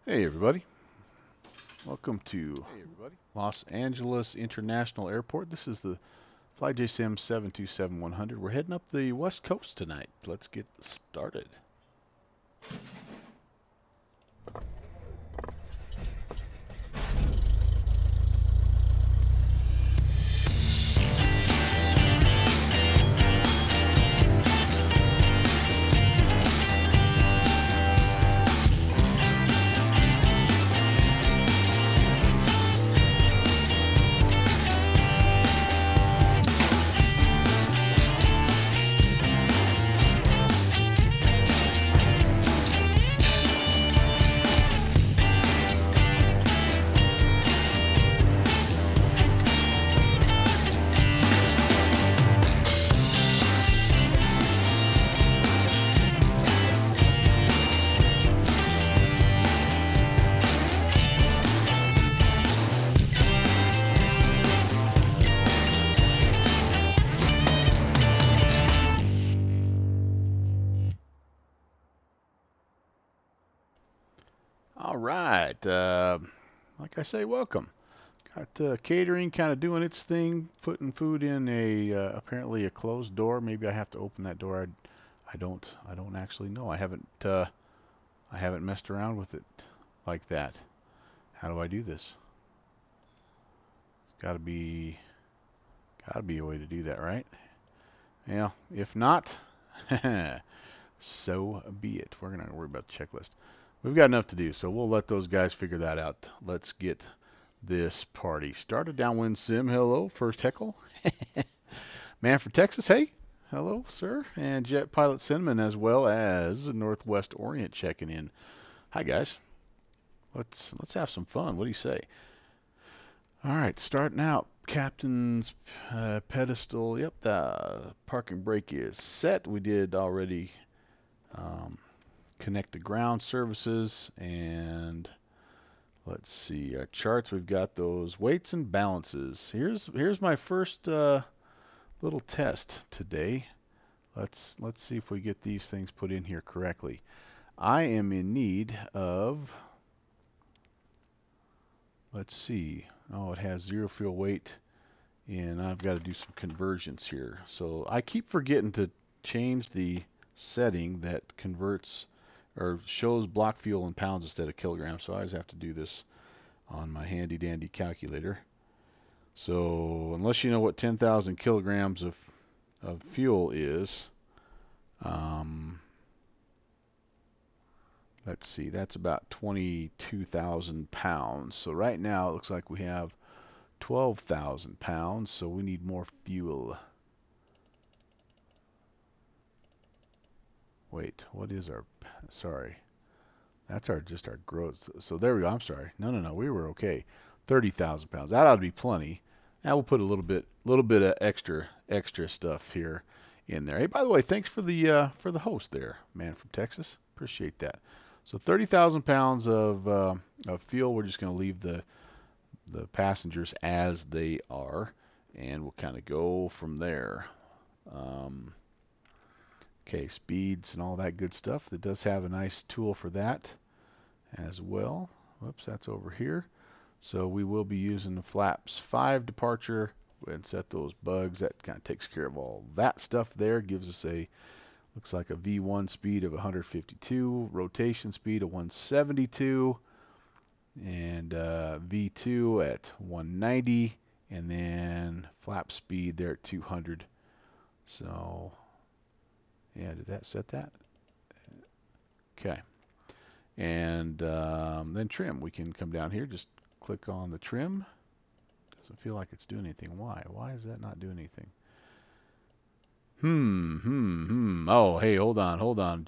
Hey everybody, welcome to Los Angeles International Airport. This is the FlyJSim 727-100. We're heading up the west coast tonight. Let's get started. All right, like I say, welcome. Got catering kind of doing its thing, putting food in a apparently a closed door. Maybe I have to open that door. I don't actually know. I haven't messed around with it like that. How do I do this? It's got to be a way to do that, right? Yeah, if not, so be it. We're going to worry about the checklist. We've got enough to do, so we'll let those guys figure that out. Let's get this party started. Downwind Sim, hello. First Heckle. Man from Texas, hey. Hello, sir. And Jet Pilot Cinnamon as well as Northwest Orient checking in. Hi, guys. Let's have some fun. What do you say? All right, starting out. Captain's pedestal. Yep, the parking brake is set. We did already um, connect the ground services, and let's see our charts. We've got those weights and balances. Here's my first little test today. Let's see if we get these things put in here correctly. I am in need of, let's see. Oh, it has zero fuel weight, and I've got to do some conversions here. So I keep forgetting to change the setting that converts or shows block fuel in pounds instead of kilograms. So I always have to do this on my handy dandy calculator. So unless you know what 10,000 kilograms of fuel is, um, let's see, that's about 22,000 pounds. So right now it looks like we have 12,000 pounds, so we need more fuel. Wait, what is our, sorry, that's our just our gross. So there we go. I'm sorry. No. We were okay. 30,000 pounds. That ought to be plenty. Now we'll put a little bit of extra stuff here in there. Hey, by the way, thanks for the host there, man from Texas. Appreciate that. So 30,000 pounds of fuel. We're just going to leave the passengers as they are, and we'll kind of go from there. Um, okay, speeds and all that good stuff. That does have a nice tool for that as well. Whoops, that's over here. So we will be using the flaps 5 departure and set those bugs. That kind of takes care of all that stuff there. Gives us looks like a V1 speed of 152, rotation speed of 172, and V2 at 190, and then flap speed there at 200. So, yeah, did that set that? Okay. And then trim. We can come down here, just click on the trim. Doesn't feel like it's doing anything. Why? Why is that not doing anything? Oh, hey, hold on.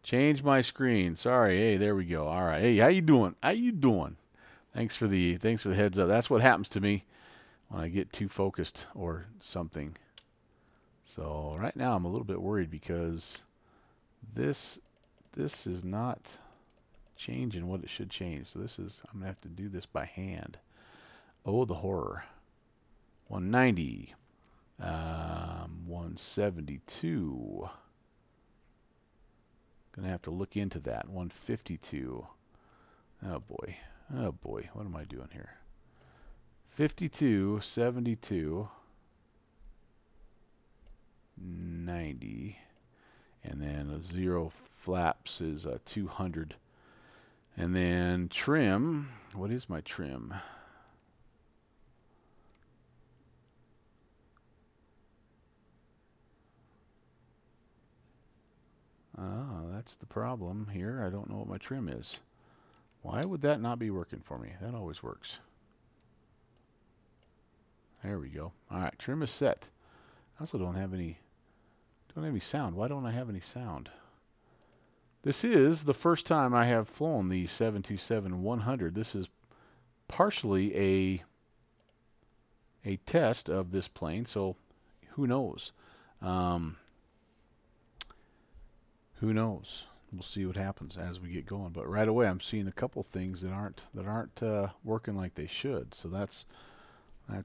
Change my screen. Sorry. Hey, there we go. All right. Hey, how you doing? How you doing? Thanks for the heads up. That's what happens to me when I get too focused or something. So right now I'm a little bit worried because this this is not changing what it should change. So I'm gonna have to do this by hand. Oh, the horror. 190. 172. Gonna have to look into that. 152. Oh boy. Oh boy. What am I doing here? 52, 72, 90, and then a 0 flaps is 200. And then trim, what is my trim? Oh, that's the problem here. I don't know what my trim is. Why would that not be working for me? That always works. There we go. All right, trim is set. I also don't have any sound. Why don't I have any sound? This is the first time I have flown the 727-100. This is partially a test of this plane, so who knows? Who knows? We'll see what happens as we get going. But right away, I'm seeing a couple things that aren't working like they should. So that's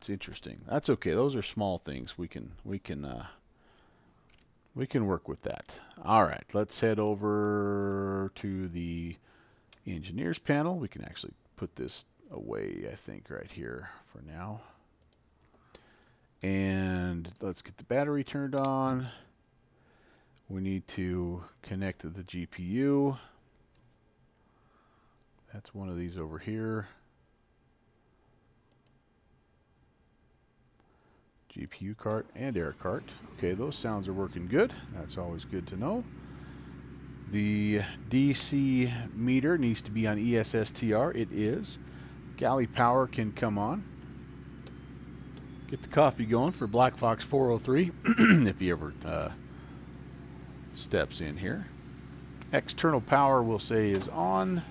interesting. That's okay. Those are small things. We can work with that. All right, let's head over to the engineers panel. We can actually put this away, I think, right here for now. And let's get the battery turned on. We need to connect to the GPU. That's one of these over here. GPU cart and air cart. Okay, those sounds are working good. That's always good to know. The DC meter needs to be on ESSTR. It is. Galley power can come on. Get the coffee going for Black Fox 403 if he ever steps in here. External power we'll say is on.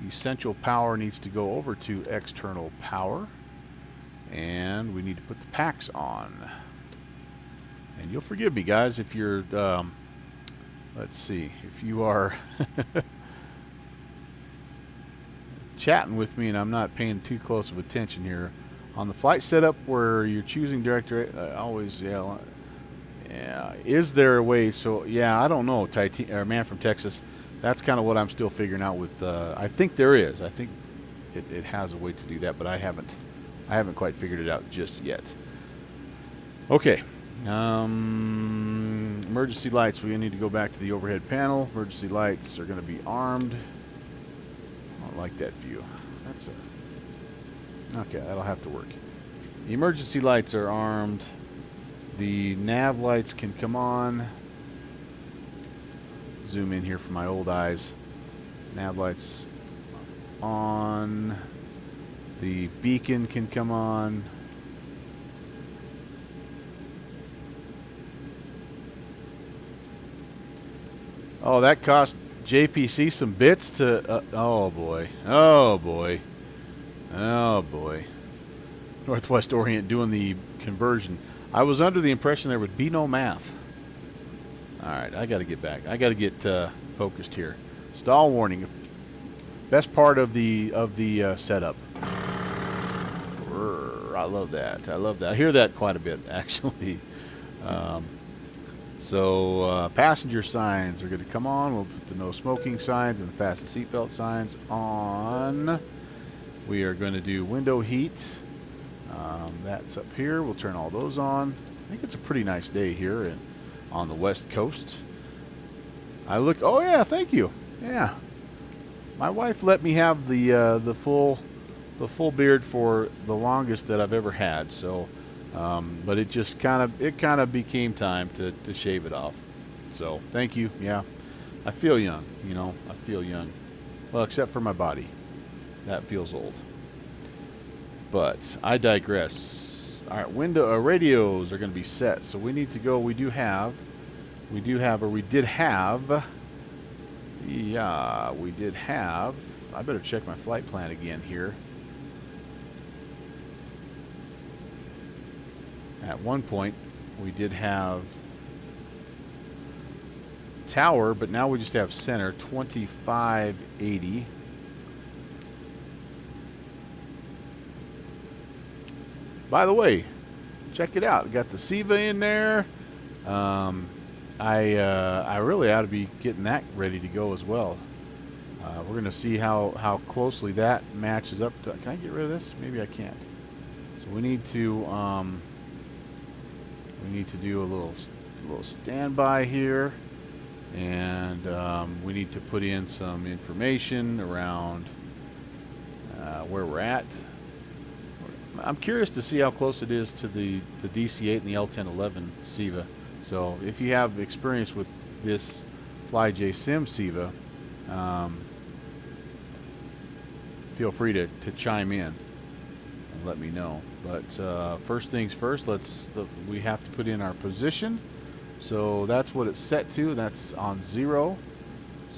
Essential power needs to go over to external power. And we need to put the packs on. And you'll forgive me, guys, if you're, let's see, if you are chatting with me and I'm not paying too close of attention here. On the flight setup where you're choosing director, is there a way? So, yeah, I don't know, man from Texas. That's kind of what I'm still figuring out with, I think there is. I think it has a way to do that, but I haven't quite figured it out just yet. Okay. Emergency lights. We need to go back to the overhead panel. Emergency lights are going to be armed. I don't like that view. Okay, that'll have to work. The emergency lights are armed. The nav lights can come on. Zoom in here for my old eyes. Nav lights on. The beacon can come on. Oh, that cost JPC some bits to... oh, boy. Oh, boy. Oh, boy. Northwest Orient doing the conversion. I was under the impression there would be no math. Alright, I got to get back. I got to get focused here. Stall warning. Best part of the setup. I love that. I love that. I hear that quite a bit, actually. Passenger signs are going to come on. We'll put the no smoking signs and the fasten seatbelt signs on. We are going to do window heat. That's up here. We'll turn all those on. I think it's a pretty nice day here on the West Coast. Oh yeah, thank you. Yeah, my wife let me have the full beard for the longest that I've ever had. So, but it just kind of became time to shave it off. So thank you. Yeah, I feel young. You know, I feel young. Well, except for my body, that feels old. But I digress. All right, radios are going to be set. So we need to go. We did have. Yeah, we did have. I better check my flight plan again here. At one point, we did have tower, but now we just have center, 2580. By the way, check it out. Got the SIVA in there. I really ought to be getting that ready to go as well. We're going to see how closely that matches up. Can I get rid of this? Maybe I can't. So we need to do a little standby here, and we need to put in some information around where we're at. I'm curious to see how close it is to the DC-8 and the L1011 SIVA. So if you have experience with this FlyJSim SIVA, feel free to chime in and let me know. But first things first, we have to put in our position. So that's what it's set to. That's on 0.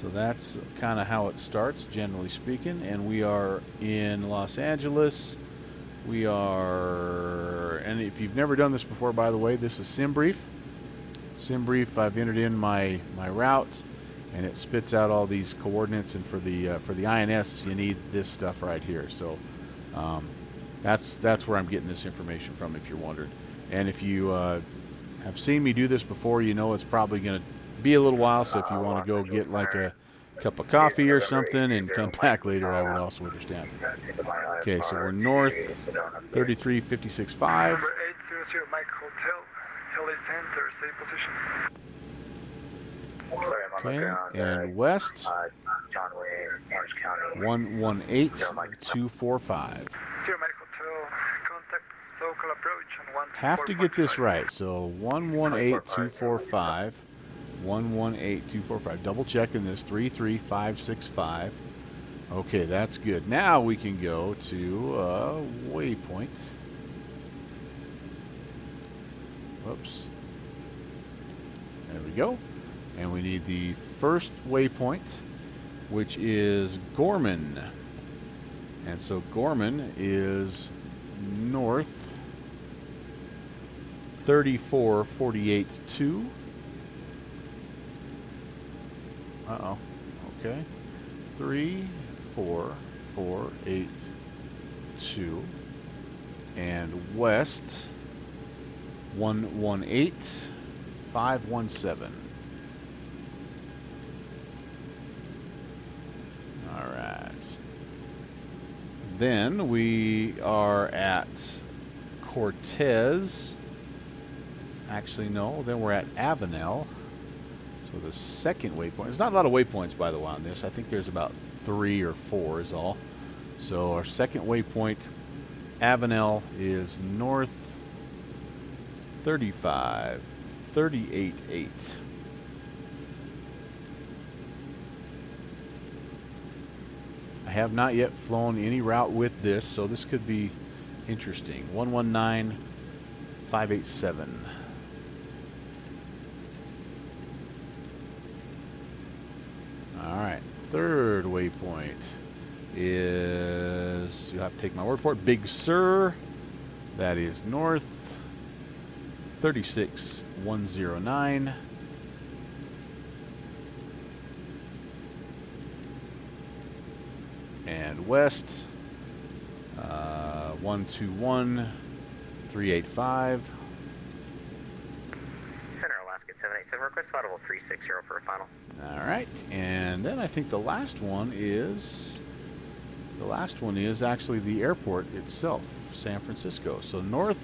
So that's kind of how it starts, generally speaking. And we are in Los Angeles. We are, and if you've never done this before, by the way, this is SimBrief. SimBrief, I've entered in my route, and it spits out all these coordinates. And for the INS, you need this stuff right here. So that's where I'm getting this information from, if you're wondering. And if you have seen me do this before, you know it's probably going to be a little while. So if you want to go get like a cup of coffee or something and come back later, I would also understand. Okay, so we're north 33565. Number 800 Mike Hotel, Hilly Center, same position. Okay, and west 118245. 0 Mike Hotel, contact local approach on 124. Have to get this right. So 118245. 118245. Double checking this. 33565. Okay, that's good. Now we can go to waypoint. Whoops. There we go. And we need the first waypoint, which is Gorman. And so Gorman is north 34482. Uh-oh. Okay. 34482. And west 118517. All right. Then we are at Cortez. Actually, no. Then we're at Avenel. So the second waypoint. There's not a lot of waypoints, by the way, on this. I think there's about 3 or 4 is all. So our second waypoint, Avenel, is north 35388. I have not yet flown any route with this, so this could be interesting. 119587. Alright, third waypoint is, you'll have to take my word for it, Big Sur. That is north 36109. And west 121385. Center Alaska 787, request audible 360 for a final. Alright, and then I think the last one is actually the airport itself, San Francisco. So north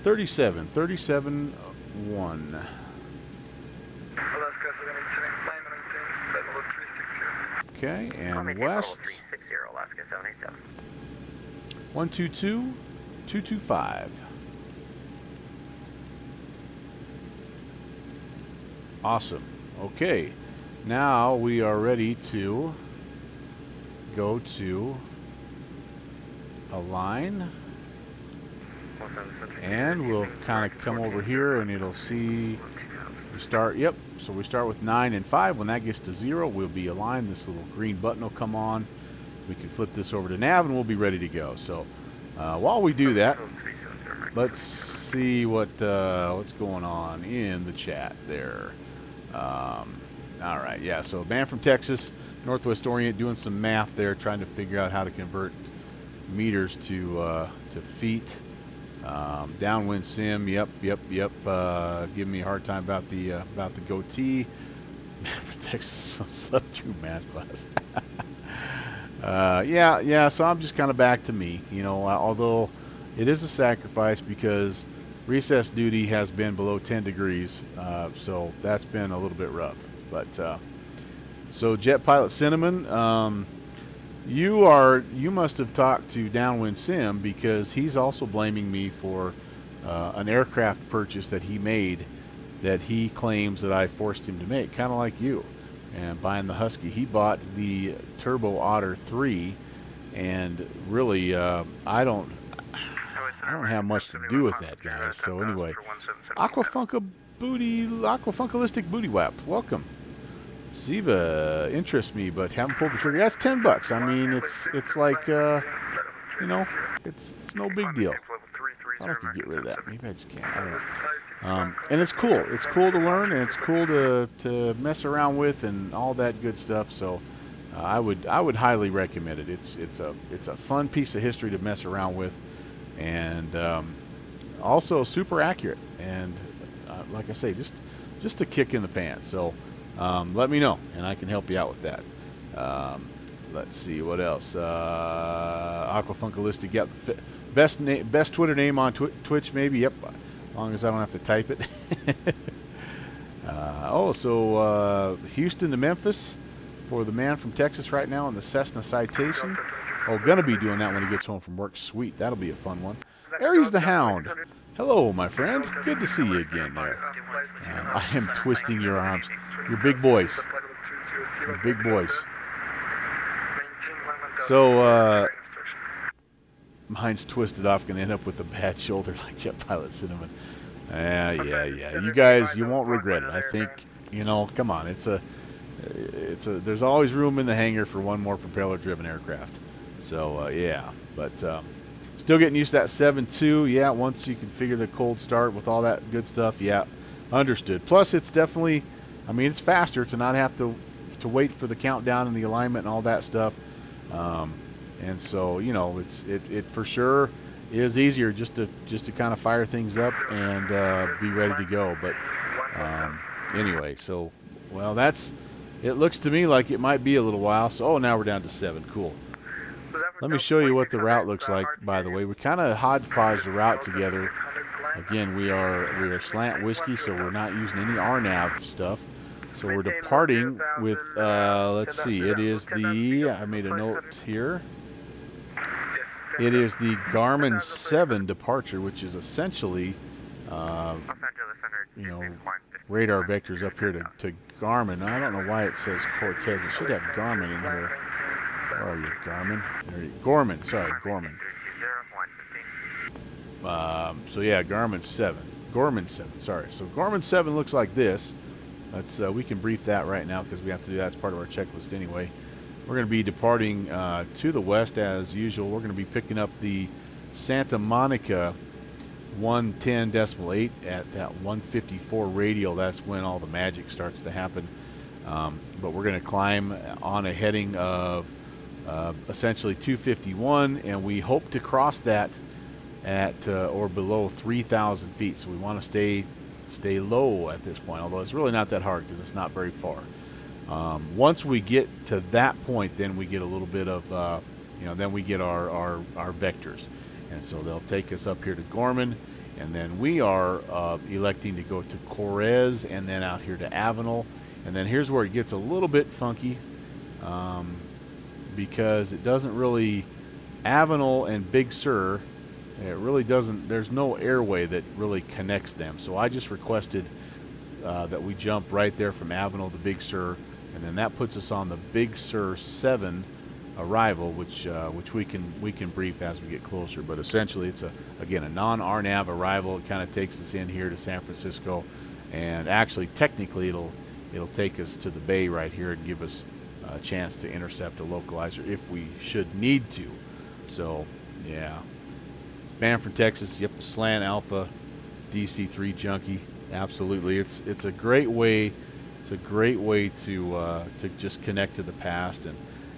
371. Alaska 787, climb and maintain level 360. Okay, and west 360 Alaska 787. 122225. Awesome. Okay, now we are ready to go to align, and we'll kind of come over here and it'll see we start. Yep, so we start with 9 and 5. When that gets to 0, we'll be aligned. This little green button will come on. We can flip this over to nav and we'll be ready to go. So while we do that, let's see what's going on in the chat there. All right, yeah, so man from Texas, Northwest Orient, doing some math there, trying to figure out how to convert meters to feet. Downwind sim, yep. Giving me a hard time about the goatee. Man from Texas slept through math class. Yeah. So I'm just kind of back to me, although it is a sacrifice because recess duty has been below 10 degrees, so that's been a little bit rough. But so Jet Pilot Cinnamon, you must have talked to Downwind Sim because he's also blaming me for an aircraft purchase that he made that he claims that I forced him to make, kind of like you. And buying the Husky, he bought the Turbo Otter 3, and really, I don't have much to do with that, guys. So anyway, Aquafunkalistic Booty Wap, welcome. Ziva interests me, but haven't pulled the trigger. That's $10. I mean, it's like it's no big deal. Thought I could get rid of that. Maybe I just can't. I don't know. And it's cool. It's cool to learn, and it's cool to mess around with, and all that good stuff. So I would highly recommend it. It's a fun piece of history to mess around with, and also super accurate. And like I say, just a kick in the pants. So let me know, and I can help you out with that. Let's see what else. Aquafunkalistic. Yep. Best Twitter name on Twitch, maybe. Yep. As long as I don't have to type it. So Houston to Memphis for the man from Texas right now in the Cessna Citation. Oh, gonna be doing that when he gets home from work. Sweet, that'll be a fun one. Aries the Hound. Hello, my friend. Good to see you again there. I am twisting your arms. You're big boys. You're big boys. So, mine's twisted off, gonna end up with a bad shoulder like Jet Pilot Cinnamon. Yeah. You guys, you won't regret it. I think, come on. There's always room in the hangar for one more propeller-driven aircraft. So, yeah. But still getting used to that 7.2. Yeah, once you can figure the cold start with all that good stuff. Yeah, understood. Plus, it's definitely, it's faster to not have to wait for the countdown and the alignment and all that stuff. And so, it for sure is easier just to kind of fire things up and be ready to go. But anyway, so it looks to me like it might be a little while. So now we're down to 7. Cool. Let me show you what the route looks like. By the way, we kind of hodgepodged the route together. Again, we are slant whiskey, so we're not using any RNAV stuff. So we're departing with let's see, it is I made a note here. It is the Garmin 7 departure, which is essentially, radar vectors up here to Garmin. I don't know why it says Cortez. It should have Garmin in here. Where are you, Garmin? Gorman, sorry, Gorman. So yeah, Garmin 7. Gorman 7, sorry. So Gorman 7 looks like this. We can brief that right now because we have to do that as part of our checklist anyway. We're going to be departing to the west as usual. We're going to be picking up the Santa Monica 110.8 at that 154 radial. That's when all the magic starts to happen. But we're going to climb on a heading of essentially 251, and we hope to cross that at or below 3,000 feet. So we want to stay low at this point, although it's really not that hard because it's not very far. Once we get to that point, then we get a little bit of, then we get our vectors. And so they'll take us up here to Gorman, and then we are electing to go to Correz and then out here to Avenal. And then here's where it gets a little bit funky because it doesn't really, Avenal and Big Sur, it really doesn't, there's no airway that really connects them. So I just requested that we jump right there from Avenal to Big Sur, and then that puts us on the Big Sur 7 arrival, which we can brief as we get closer. But essentially, it's again a non-RNAV arrival. It kind of takes us in here to San Francisco, and actually, technically, it'll take us to the bay right here and give us a chance to intercept a localizer if we should need to. So, yeah. Man from Texas, yep, Slant Alpha, DC3 Junkie, absolutely. It's a great way. It's a great way to just connect to the past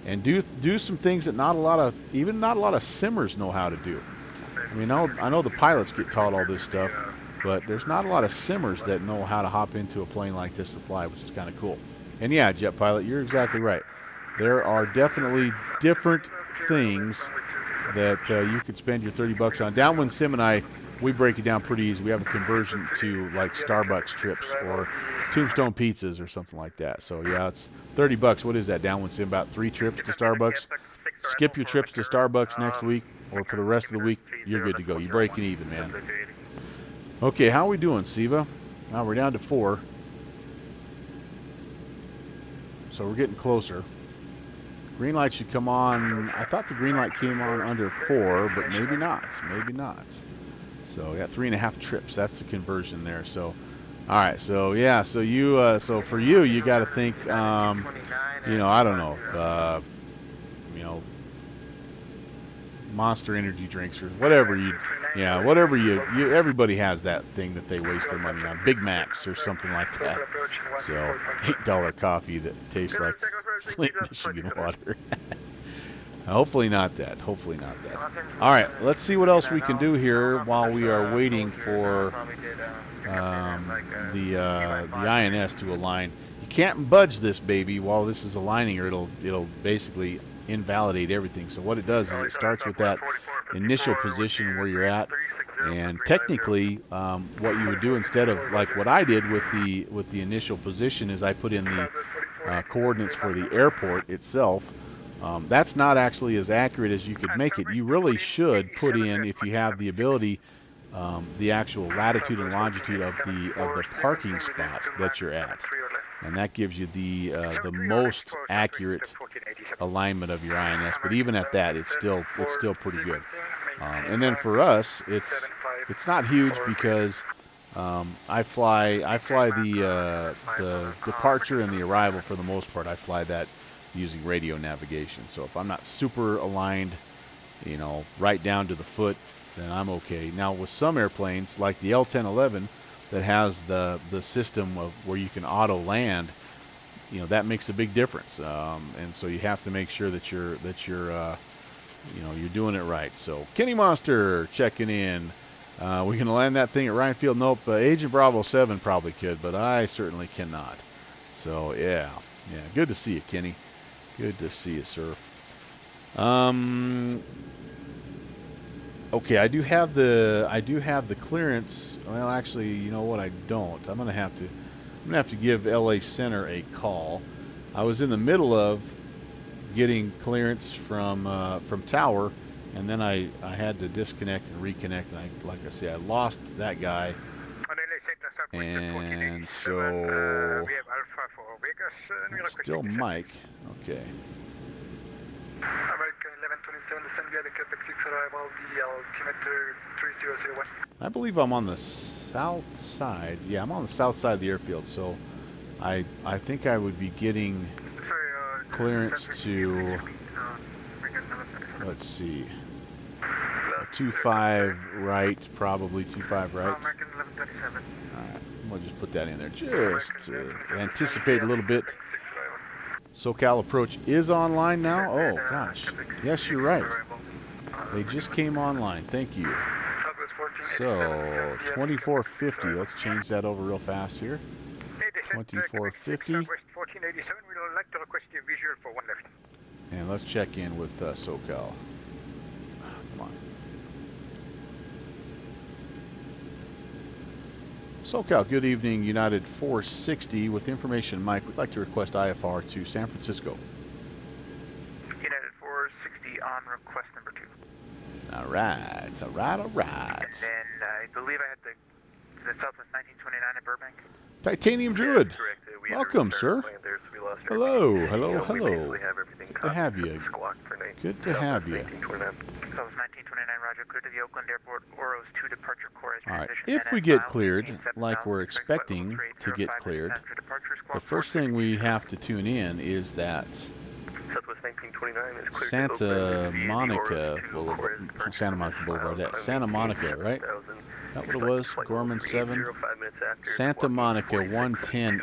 and do some things that not a lot of simmers know how to do. I mean, I know the pilots get taught all this stuff, but there's not a lot of simmers that know how to hop into a plane like this and fly, which is kind of cool. And yeah, Jet Pilot, you're exactly right. There are definitely different things that you could spend your 30 bucks on. Downwind Sim and I, we break it down pretty easy. We have a conversion to like Starbucks trips or Tombstone pizzas or something like that. So yeah, it's 30 bucks. What is that? Downwind Sim, about 3 trips to Starbucks. Skip your trips to Starbucks next week, or for the rest of the week, you're good to go. You're breaking even, man. Okay, how are we doing, Siva? Now we're down to 4. So we're getting closer. Green light should come on. I thought the green light came on under 4, but maybe not. Maybe not. So we got 3.5 trips. That's the conversion there. So, all right. So yeah. So you. So for you, you got to think. You know, I don't know. You know, Monster energy drinks or whatever you. Yeah, whatever you. Everybody has that thing that they waste their money on. Big Macs or something like that. So $8 coffee that tastes like Flint, Michigan water. Hopefully not that. Hopefully not that. All right, let's see what else we can do here while we are waiting for the INS to align. You can't budge this baby while this is aligning, or it'll basically invalidate everything. So what it does is it starts with that initial position where you're at, and technically, what you would do instead of like what I did with the initial position is I put in the coordinates for the airport itself. That's not actually as accurate as you could make it. You really should put in, if you have the ability, the actual latitude and longitude of the parking spot that you're at, and that gives you the most accurate alignment of your INS. But even at that, it's still pretty good. And then for us, it's not huge because I fly the departure and the arrival for the most part. I fly that using radio navigation. So if I'm not super aligned, you know, right down to the foot, then I'm okay. Now with some airplanes like the L-1011 that has the system of where you can auto land, you know, that makes a big difference. And so you have to make sure that you're you know, you're doing it right. So Kenny Monster checking in. We can land that thing at Ryan Field. Nope. Agent Bravo 7 probably could, but I certainly cannot. So yeah. Good to see you, Kenny. Good to see you, sir. Okay, I do have the clearance. Well, actually, you know what? I don't. I'm gonna have to give LA Center a call. I was in the middle of getting clearance from Tower, and then I had to disconnect and reconnect. And like I say, I lost that guy, and so it's still Mike. Okay. American 1127, descend via the Quebec 6 arrival, the altimeter 3001. I believe I'm on the south side. Yeah, I'm on the south side of the airfield, so I think I would be getting clearance to, let's see, a 25 right, probably 25 right. American 1137. Alright, we'll just put that in there just to anticipate a little bit. SoCal Approach is online now? Oh, gosh. Yes, you're right. They just came online. Thank you. So, 2450. Let's change that over real fast here. 2450. And let's check in with SoCal. Come on. SoCal, good evening, United 460. With information, Mike, we'd like to request IFR to San Francisco. United 460 on request number 2. All right. And then I believe I had the Southwest 1929 at Burbank. Titanium Druid. Yeah, correct. Welcome, sir. There, so we lost Hello. everything. Hello. You know, Hello. We basically have everything Good to have you. squawk for night. Good to have you. 1929. Southwest 1929, Roger. Clear to the Oakland Airport. Oros 2 departure core as All right. transition. If we get cleared, like we're expecting to get cleared, the first thing we have to tune in is that Southwest 1929 is cleared Santa Monica Boulevard. Santa Monica Boulevard. That's Santa Monica, right? Is that what it was? Gorman 7? Santa Monica 110.8.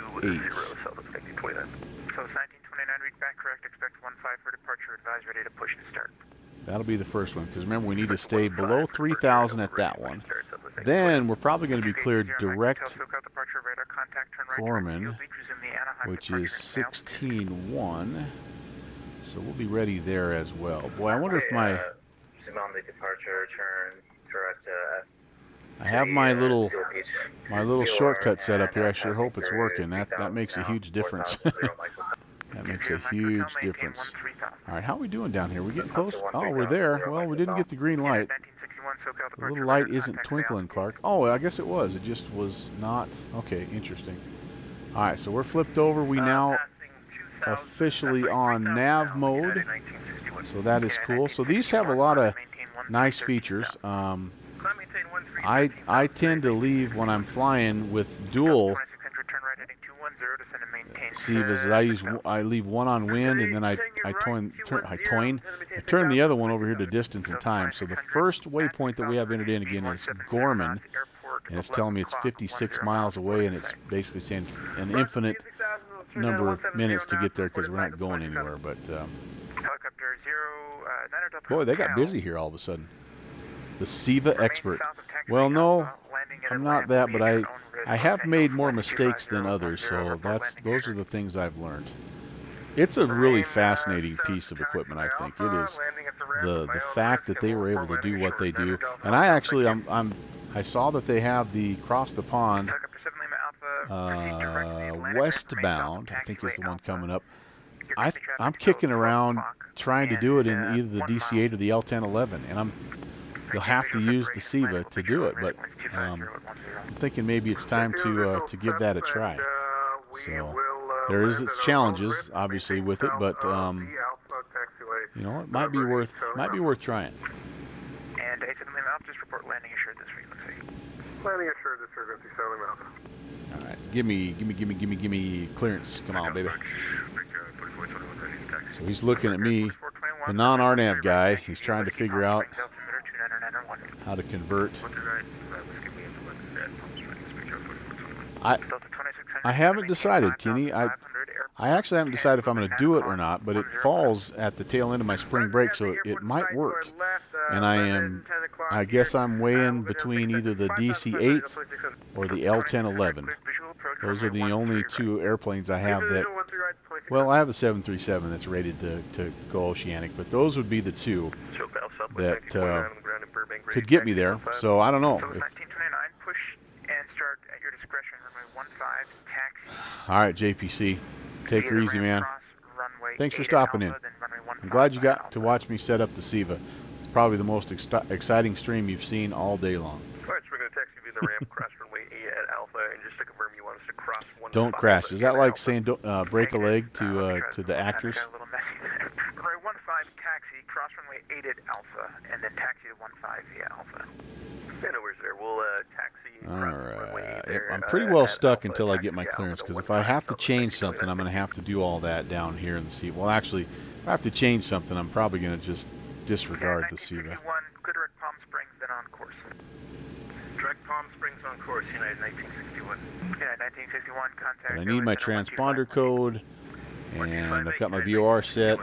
Southwest 1929, read back correct. Expect 15 for departure. Advise ready to push and start. That'll be the first one, because remember, we need to stay below 3,000 at that one. Then we're probably going to be cleared direct Gorman which is 16-1. So we'll be ready there as well. Boy, I wonder if my... Zoom on the departure, turn direct I have my little shortcut set up here. I sure hope it's working. That makes a huge difference. That makes a huge difference. All right, how are we doing down here? We getting close? Oh, we're there. Well, we didn't get the green light. The little light isn't twinkling, Clark. Oh, I guess it was. It just was not. Okay, interesting. All right, so we're flipped over. We now officially on nav mode. So that is cool. So these have a lot of nice features. I tend to leave when I'm flying with dual Sivas. I leave one on wind, and then I turn the other one over here to distance and time. So the first waypoint that we have entered in again is Gorman, and it's telling me it's 56 miles away, and it's basically saying it's an infinite number of minutes to get there because we're not going anywhere. But boy, they got busy here all of a sudden. The SIVA expert. Well, no, I'm not that, but I have made more mistakes than others, so those are the things I've learned. It's a really fascinating piece of equipment, I think. It is the fact that they were able to do what they do. And I actually I saw that they have the cross the pond westbound, I think is the one coming up. I'm kicking around trying to do it in either the DC-8 or the L1011, and you'll have to use the SIVA to do it, but I'm thinking maybe it's time to give that a try. So there is its challenges, obviously, with it, but you know, it might be worth trying. And 87 Lima Alpha, just report landing assured this frequency. Landing assured this frequency, 7 Lima Alpha. All right, give me clearance. Come on, baby. So he's looking at me, the non-RNAV guy. He's trying to figure out how to convert. I haven't decided, Kenny. I actually haven't decided if I'm going to do it or not, but it falls at the tail end of my spring break, so it might work. And I guess I'm weighing between either the DC-8 or the L1011. Those are the only two airplanes I have that, well, I have a 737 that's rated to go oceanic, but those would be the two that could get me there. So I don't know. 1929, push and start at your discretion. Runway 15, taxi. All right, JPC, take her easy, man. Thanks for stopping in. I'm glad you got to watch me set up the SIVA. It's probably the most exciting stream you've seen all day long. All right, so we're going to taxi via the ramp, cross runway 8 at Alpha, and just to confirm you want us to cross 1. Don't crash. Is that like saying break a leg to the actors? Runway 15, taxi, cross runway 8 at Alpha, and then taxi to 15 via Alpha. Yeah, no worries there. We'll taxi cross runway 8 there. I'm pretty well stuck until I get my clearance, because if I have to change something, I'm going to have to do all that down here in the SIVA. Well, actually, if I have to change something, I'm probably going to just disregard the SIVA. Good direct Palm Springs, then on course. Direct Palm Springs on course, United 1961. United 1961, contact. But I need my transponder code, and I've got my VOR set.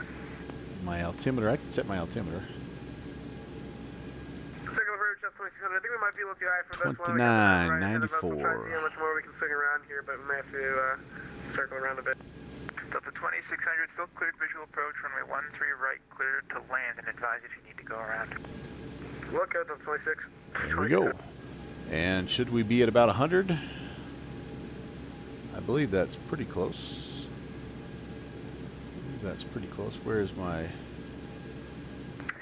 My altimeter, I can set my altimeter. I think we might be a little too high for this one. 2994. See how much more we can swing around here, but we may have to circle around a bit. Delta 2600, still cleared visual approach, runway 13 right, cleared to land, and advise if you need to go around. Look out, Delta 26. There we go. And should we be at about 100? I believe that's pretty close. That's pretty close. Where is my...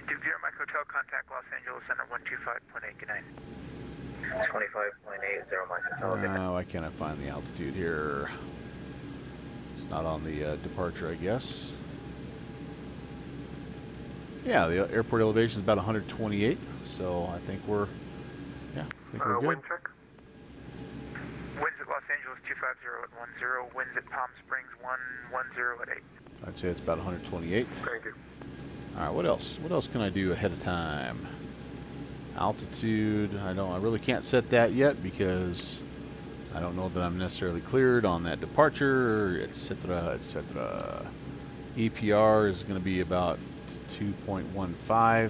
Duke Zero Mike Hotel, contact Los Angeles Center 125.8, good night. 25.8, 0 Mike Hotel, good night. why can't I find the altitude here? It's not on the departure, I guess. Yeah, the airport elevation is about 128, so I think we're good. Wind check. Winds at Los Angeles 250 at 10, winds at Palm Springs 110 at 8. I'd say it's about 128. Thank you. All right, what else? What else can I do ahead of time? Altitude, I really can't set that yet because I don't know that I'm necessarily cleared on that departure, etc., etc. EPR is going to be about 2.15. I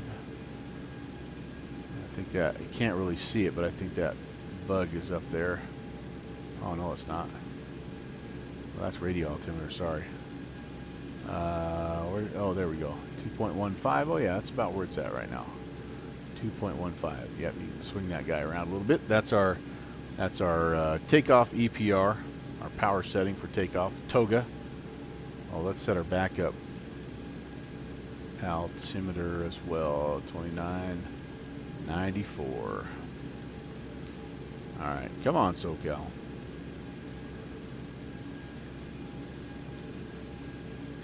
think that, you can't really see it, but I think that bug is up there. Oh no, it's not. Well, that's radio altimeter, sorry. Oh, there we go. 2.15. Oh, yeah, that's about where it's at right now. 2.15. Yep, you can swing that guy around a little bit. That's our takeoff EPR, our power setting for takeoff. Toga. Oh, let's set our backup altimeter as well. 2994. All right, come on, SoCal.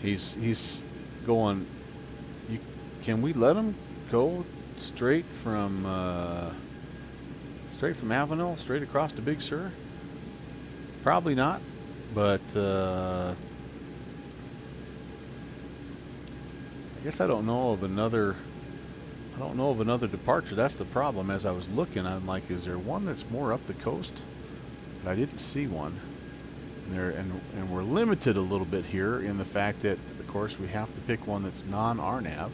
He's going. Can we let him go straight from Avenel, straight across to Big Sur? Probably not, but I guess I don't know of another. I don't know of another departure. That's the problem. As I was looking, I'm like, is there one that's more up the coast? But I didn't see one. And we're limited a little bit here in the fact that, of course, we have to pick one that's non-RNAV. So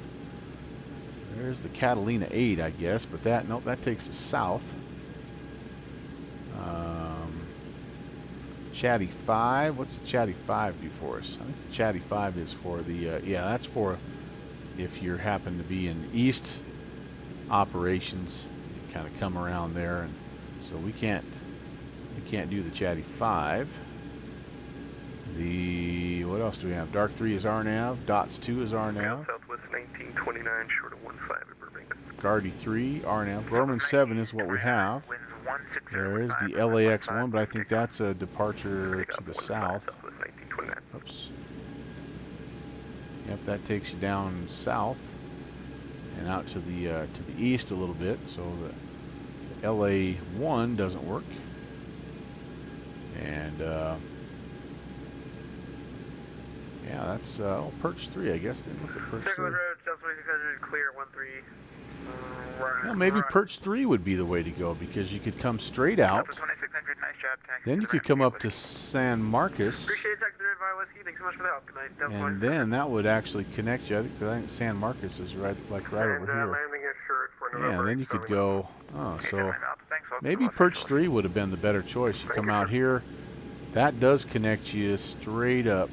there's the Catalina 8, I guess, but nope, that takes us south. Chatty 5, what's the Chatty 5 do for us? I think the Chatty 5 is for the, yeah, that's for if you happen to be in east operations, you kind of come around there, and so we can't do the Chatty 5. What else do we have? Dark 3 is RNAV. Dots 2 is RNAV. Southwest 1929, short of 15 at Burbank. Guardy 3, RNAV. Gorman 7 is what we have. There is the LAX 1, but I think that's a departure to the south. Oops. Yep, that takes you down south and out to the east a little bit. So the LA 1 doesn't work. And yeah, that's Perch 3, I guess. They look at Perch 3. Clear 13. Well, maybe Perch 3 would be the way to go, because you could come straight out. Then you could come up to San Marcos. And then that would actually connect you. I think San Marcos is right over here. Yeah, and then you could go. Oh, so maybe Perch 3 would have been the better choice. You come out here. That does connect you straight up.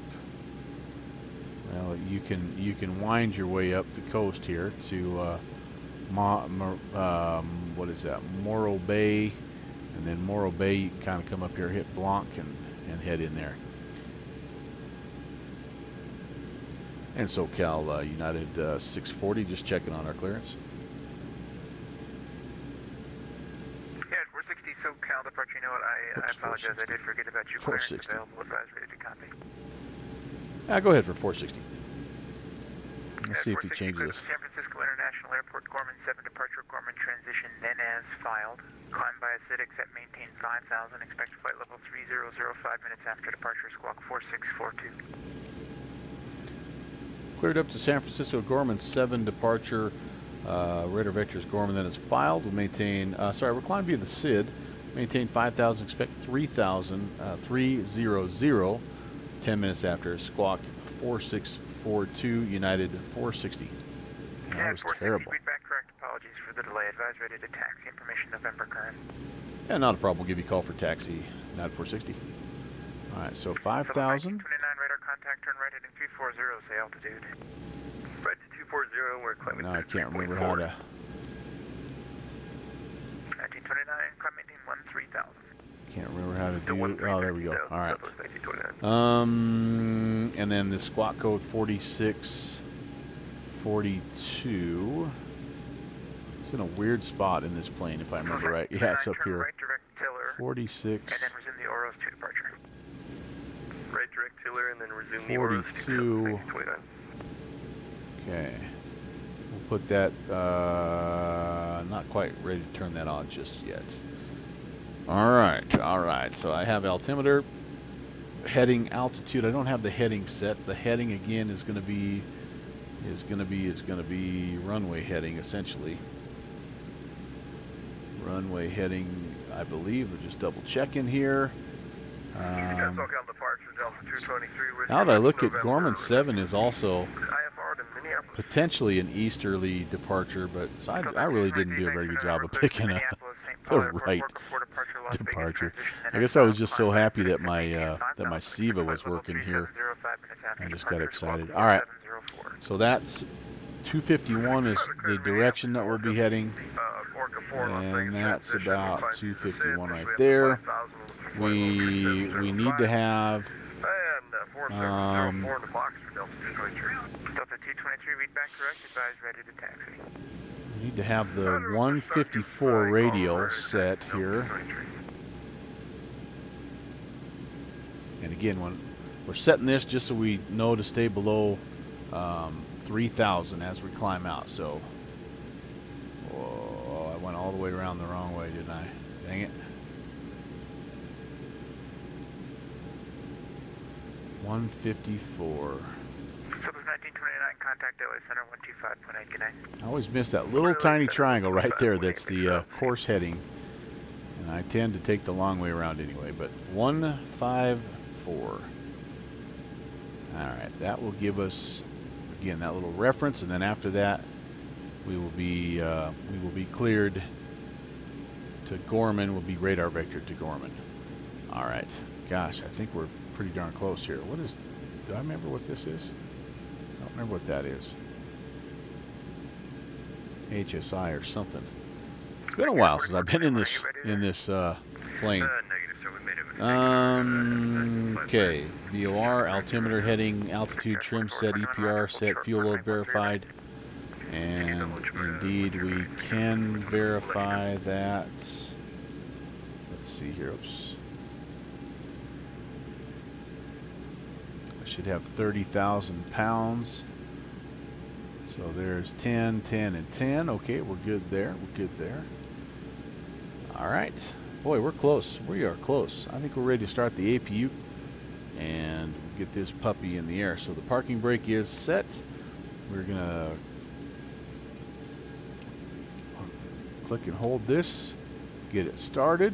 Well, you can wind your way up the coast here to what is that? Morro Bay, and then Morro Bay you can kind of come up here, hit Blanc, and head in there. And SoCal United 640, just checking on our clearance. Yeah, 460 SoCal departure. You know what? I apologize. I did forget about you. 460. Available. Advise ready to copy. Go ahead for 460. Let's see if he changes this. San Francisco International Airport, Gorman 7 departure, Gorman transition, then as filed. Climb by acidics at maintain 5000. Expect flight level 3005 minutes after departure, squawk 4642. Cleared up to San Francisco, Gorman 7 departure. Radar vectors Gorman, then it's filed. We'll maintain, we're climbing via the SID. Maintain 5000, expect 3000, 300. 10 minutes after, squawk 4642, United 460. That was terrible. Feedback correct. Apologies for the delay. Advise ready to taxi. Information November current. Yeah, not a problem. We'll give you a call for taxi. Not 460. All right, so 5,000. 29 radar contact. Turn right heading 340. Say altitude. Right to 240. We're climbing. No, I can't remember how to. 1929. Climb maintain 13,000. Can't remember how to do. Oh, there we go. All right. 1929. And then the squawk code 4642. It's in a weird spot in this plane, if I remember right. Yeah, it's up here. Right direct tiller. 46. And then resume the Oros 2 departure. Right direct tiller and then resume the 42. Okay. We'll put that. Not quite ready to turn that on just yet. All right. So I have altimeter, heading, altitude. I don't have the heading set. The heading again is going to be runway heading essentially. Runway heading, I believe. We're just double checking here. Now that I look at Gorman 7 is also potentially an easterly departure, but so I really didn't do a very good job of picking the right departure. I guess I was just so happy that my SIVA was working here. I just got excited. All right, so that's 251 is the direction that we'll be heading, and that's about 251 right there. We need to have Delta 223, read back correct, advise ready to taxi. we need to have the 154 radial set here. And again, when we're setting this just so we know to stay below 3,000 as we climb out. So, oh, I went all the way around the wrong way, didn't I? Dang it. 154. Syllabus 1929, contact LA Center 125.8, good night. I always miss that little tiny triangle right there. That's the course heading. And I tend to take the long way around anyway. But 154. Alright, that will give us, again, that little reference. And then after that, we will be cleared to Gorman. We'll be radar vector to Gorman. Alright. Gosh, I think we're pretty darn close here. What is, do I remember what this is? I don't remember what that is. HSI or something. It's been a while since I've been in this plane. Negative, sir. We made a mistake. Okay, VOR, altimeter heading, altitude trim set, EPR set, fuel load verified. And indeed we can verify that. Let's see here. Oops. I should have 30,000 pounds. So there's 10, 10, and 10. Okay, we're good there. We're good there. All right. Boy, we're close. We are close. I think we're ready to start the APU and get this puppy in the air. So the parking brake is set. We're going to click and hold this. Get it started.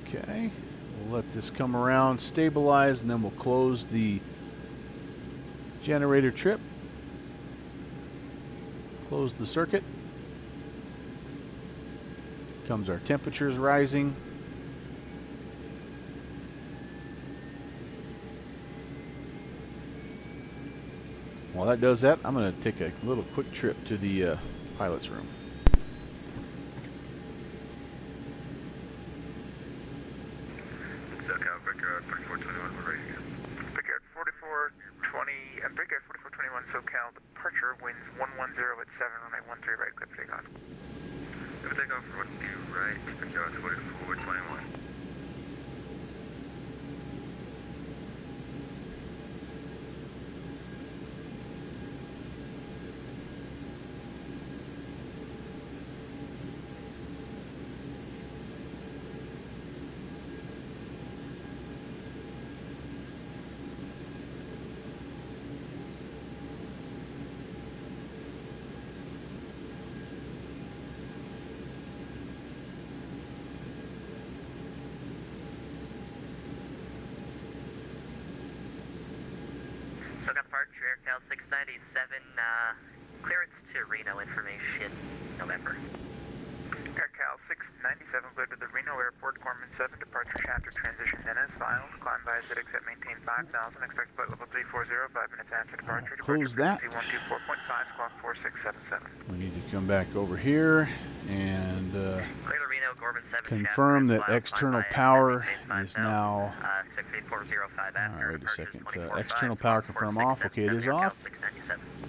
Okay. We'll let this come around, stabilize, and then we'll close the generator trip. Close the circuit. Comes our temperatures rising. While that does that, I'm going to take a little quick trip to the pilot's room. SoCal, Brickyard 4421, we're ready to go. Brickyard 4420, Brickyard 4421, SoCal, departure, winds 110 at 7, runway 13, right, clip takeoff. If we take off for 12 right, Brickyard 4421. SoCal departure, AirCal 697, clearance to Reno information, November. AirCal 697, cleared to the Reno Airport, Corman 7, departure shaft or transition then as filed. Climb by ZX at maintain 5,000, expect flight level 340, 5 minutes after departure. Close that. 124.5, squawk 4677. We need to come back over here and Clear to Reno, Gorman 7, confirm that external power is now. 68405 after. Wait a second. External power confirm off. Okay, it is off.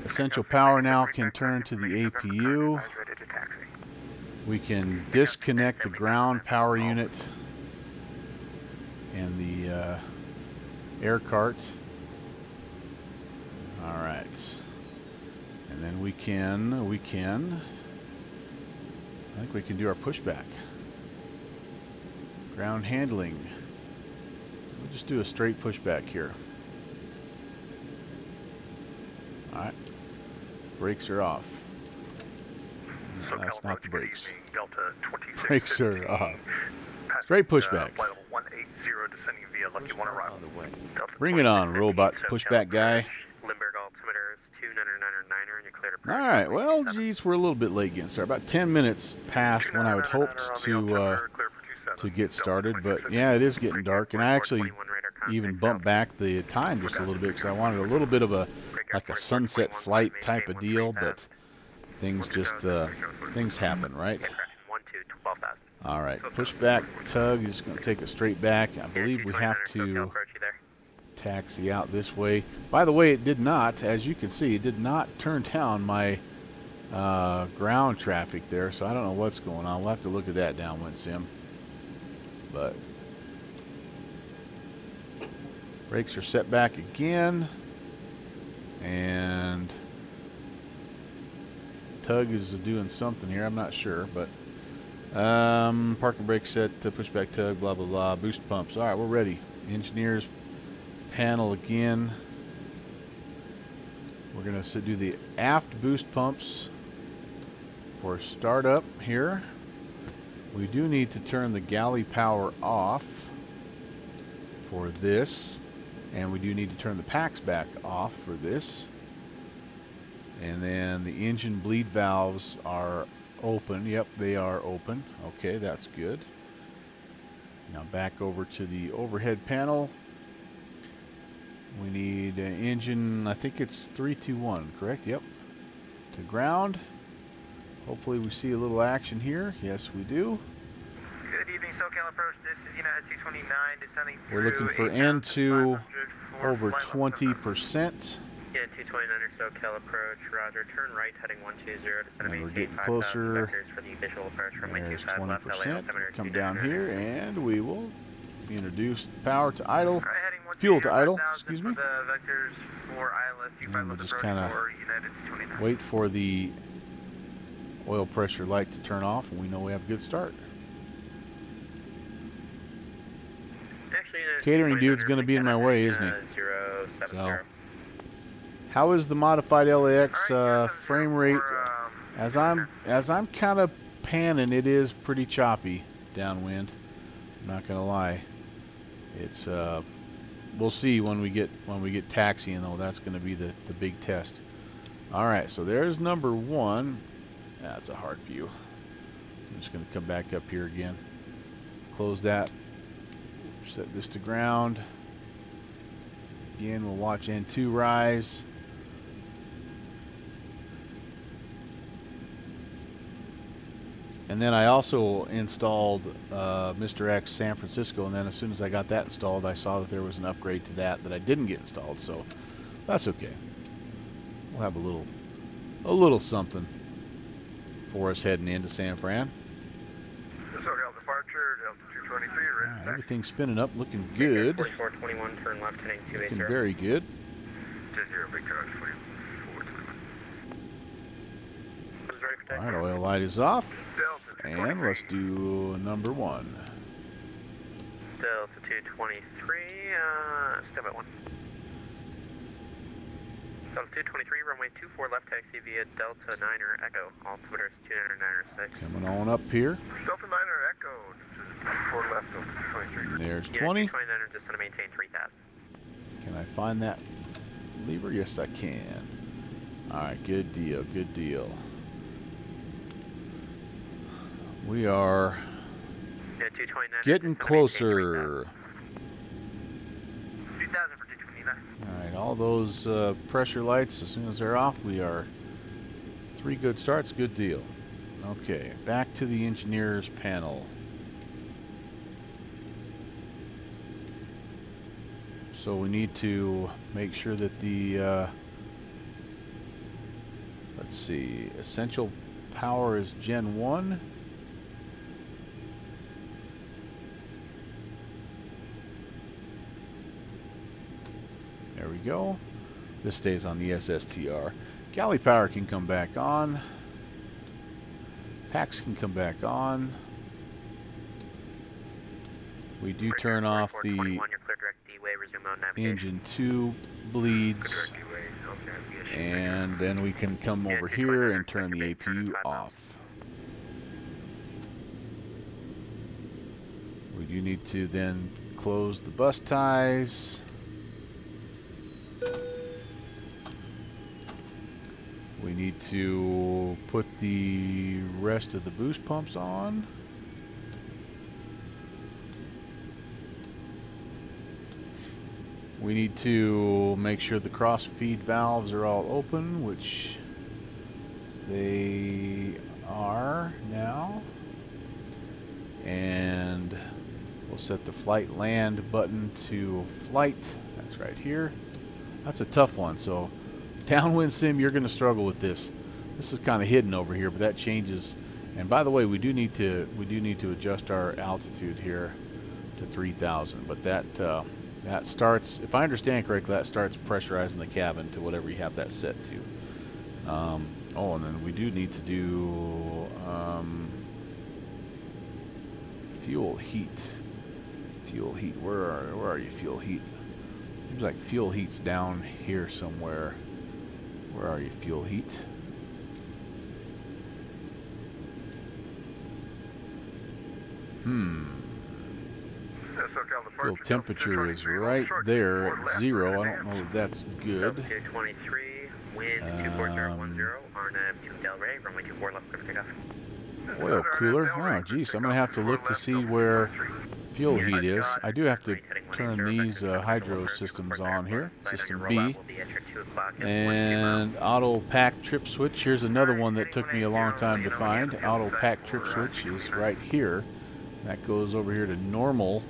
Essential power now can turn to the APU. Ready to taxi. We can disconnect the ground power unit and the air cart. All right. And then we can, I think we can do our pushback. Ground handling. We'll just do a straight pushback here. All right. Brakes are off. That's not the brakes. Delta 26. Brakes are off. Straight pushback. Flight level 180 descending via Lucky 1 arrival. Delta Bring it on, robot pushback guy. Limburg altimeter is 299er, and you're clear to All right. Well, geez, we're a little bit late getting started. About 10 minutes past when I would hoped to get started, but yeah, it is getting dark, and I actually even bumped back the time just a little bit because I wanted a little bit of a like a sunset flight type of deal, but things just things happen, right? All right, pushback tug is going to take us straight back. I believe we have to taxi out this way. By the way, it did not, as you can see, it did not turn down my ground traffic there, so I don't know what's going on. We'll have to look at that downwind sim. But brakes are set back again, and tug is doing something here. I'm not sure, but parking brake set to pushback tug, blah blah blah. Boost pumps. All right, we're ready. Engineers panel again. We're gonna do the aft boost pumps for startup here. We do need to turn the galley power off for this, and we do need to turn the packs back off for this. And then the engine bleed valves are open. Yep, they are open. Okay, that's good. Now back over to the overhead panel. We need an engine, I think it's 321, correct? Yep. To ground. Hopefully we see a little action here. Yes, we do. Good evening, SoCal approach. This is United 229 descending through. We're looking for N2 over 20%. Yeah, 229er SoCal approach. Roger. Turn right heading 120 to And we're maintain getting closer. for the visual approach from There's 25 left. 20%. Come down here and we will introduce the power to idle. Right, heading 120, Fuel to idle, 5000 excuse for me. the vectors for ILS, And we'll just approach kinda for United 229. wait for the oil pressure light to turn off, and we know we have a good start. Actually, Catering dude's going to be in my way, isn't he? 070. So, how is the modified LAX Alright, frame rate? As I'm kind of panning, it is pretty choppy downwind. I'm not gonna lie. It's we'll see when we get taxiing though. That's going to be the big test. All right, so there's number one. That's a hard view. I'm just going to come back up here again. Close that. Set this to ground. Again, we'll watch N2 rise. And then I also installed Mr. X San Francisco, and then as soon as I got that installed, I saw that there was an upgrade to that I didn't get installed, so that's okay. We'll have a little something for us heading into San Fran. SoCal departure, Delta 223, ready to Everything's spinning up, looking good. 4421, turn left heading Looking 280. very good. 0 big charge for you. 421. All right, oil light is off. Delta And let's do number one. Delta 223, step at 1. Delta 223, runway 24 left taxi via Delta 9er Echo. Altimeter is 299er 6. Coming on up here. Delta 9er Echo, 4 left, Delta 223. And there's Yeah, 20. 229er just to maintain 3000. Can I find that lever? Yes, I can. All right, good deal, good deal. We are Yeah, 229er getting just to maintain 3000. closer. 3000 for 229. All right, all those pressure lights, as soon as they're off, we are 3 good starts, good deal. Okay, back to the engineers panel. So we need to make sure that the, let's see, essential power is Gen 1. There we go. This stays on the SSTR. Galley power can come back on. Packs can come back on. We do turn off the you're clear direct D-way, resume mode navigation. engine 2 bleeds, and then we can come over here and turn the APU off. We do need to then close the bus ties. We need to put the rest of the boost pumps on. We need to make sure the cross feed valves are all open, which they are now. And we'll set the flight land button to flight. That's right here. That's a tough one. So downwind sim, you're going to struggle with this. This is kind of hidden over here, but that changes. And by the way, we do need to adjust our altitude here to 3,000. But that starts, if I understand correctly, that starts pressurizing the cabin to whatever you have that set to. Oh, and then we do need to do fuel heat. Fuel heat. Where are you, fuel heat? Seems like fuel heat's down here somewhere. Where are you, fuel heat? Fuel temperature is right there at 0. I don't know if that's good. 23, wind 24010, RNAV 2 Del Rey, runway 24 left, clear for takeoff. Oil cooler. Oh, geez, I'm gonna have to look to see where fuel heat is. I do have to turn these hydro systems on here. System B. And auto pack trip switch. Here's another one that took me a long time to find. Auto pack trip switch is right here. That goes over here to normal.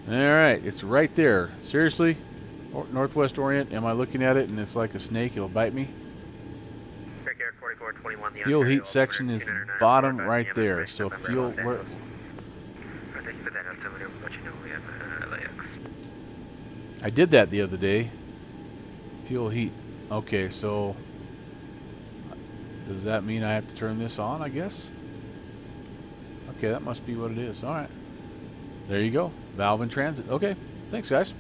Alright, it's right there. Seriously? Northwest Orient, am I looking at it and it's like a snake, it'll bite me? Fuel heat section is bottom right there. So fuel, where... I did that the other day. Fuel heat. Okay, so does that mean I have to turn this on, I guess? Okay, that must be what it is. Alright. There you go. Valve in transit. Okay. Thanks, guys.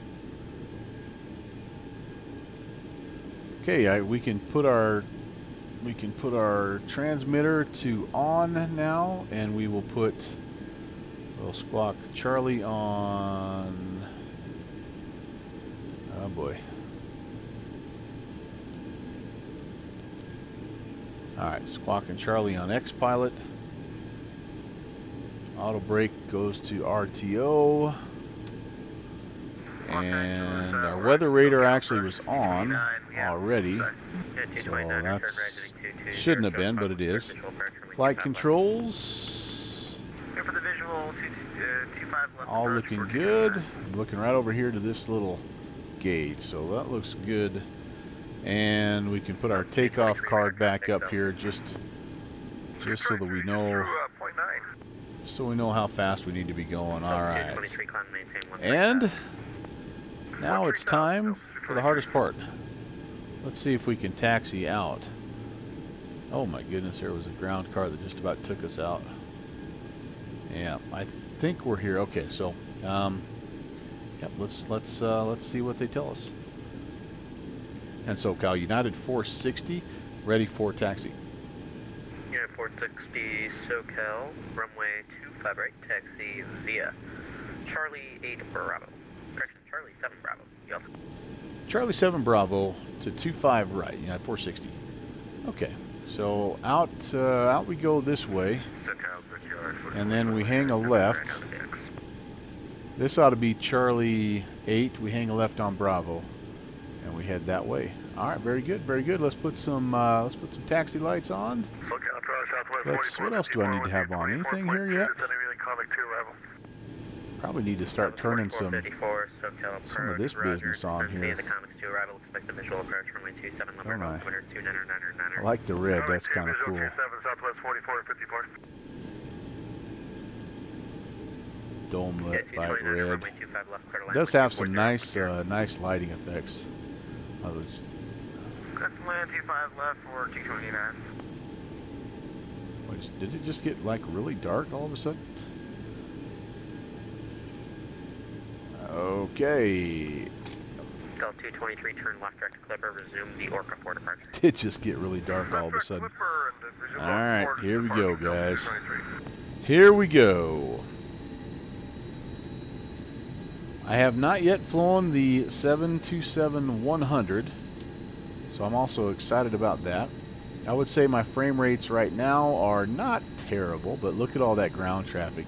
Okay, we can put our transmitter to on now, and we'll squawk Charlie on. Oh boy. All right, squawking Charlie on X pilot. Auto brake goes to RTO. And our weather radar actually was on already, so that's shouldn't have been, but it is. Flight controls, all looking good. I'm looking right over here to this little gauge, so that looks good. And we can put our takeoff card back up here just so that we know. So we know how fast we need to be going. Alright. And now it's time for the hardest part. Let's see if we can taxi out. Oh my goodness, there was a ground car that just about took us out. Yeah, I think we're here. Okay, so yep, let's see what they tell us. And SoCal United 460, ready for taxi. United 460 SoCal, runway 25 right, taxi via Charlie 8 Bravo. Correction, Charlie 7 Bravo. Yep. Charlie 7 Bravo to 25 right, United 460. Okay, so out we go this way, and then we hang a left. This ought to be Charlie 8. We hang a left on Bravo, and we head that way. All right, very good, very good. Let's put some taxi lights on. What else do I need to have on? Anything here yet? Probably need to start turning some of this business on here. Oh my. I like the red, that's kind of cool. Dome lit light red. It does have some nice lighting effects. Land 25 left for 229. Did it just get like really dark all of a sudden? Okay. Del 223, turn left direct to Clipper, resume the Orca 4 departure. Did just get really dark all of a sudden. Alright, here we go, guys. Here we go. I have not yet flown the 727-100, so I'm also excited about that. I would say my frame rates right now are not terrible, but look at all that ground traffic.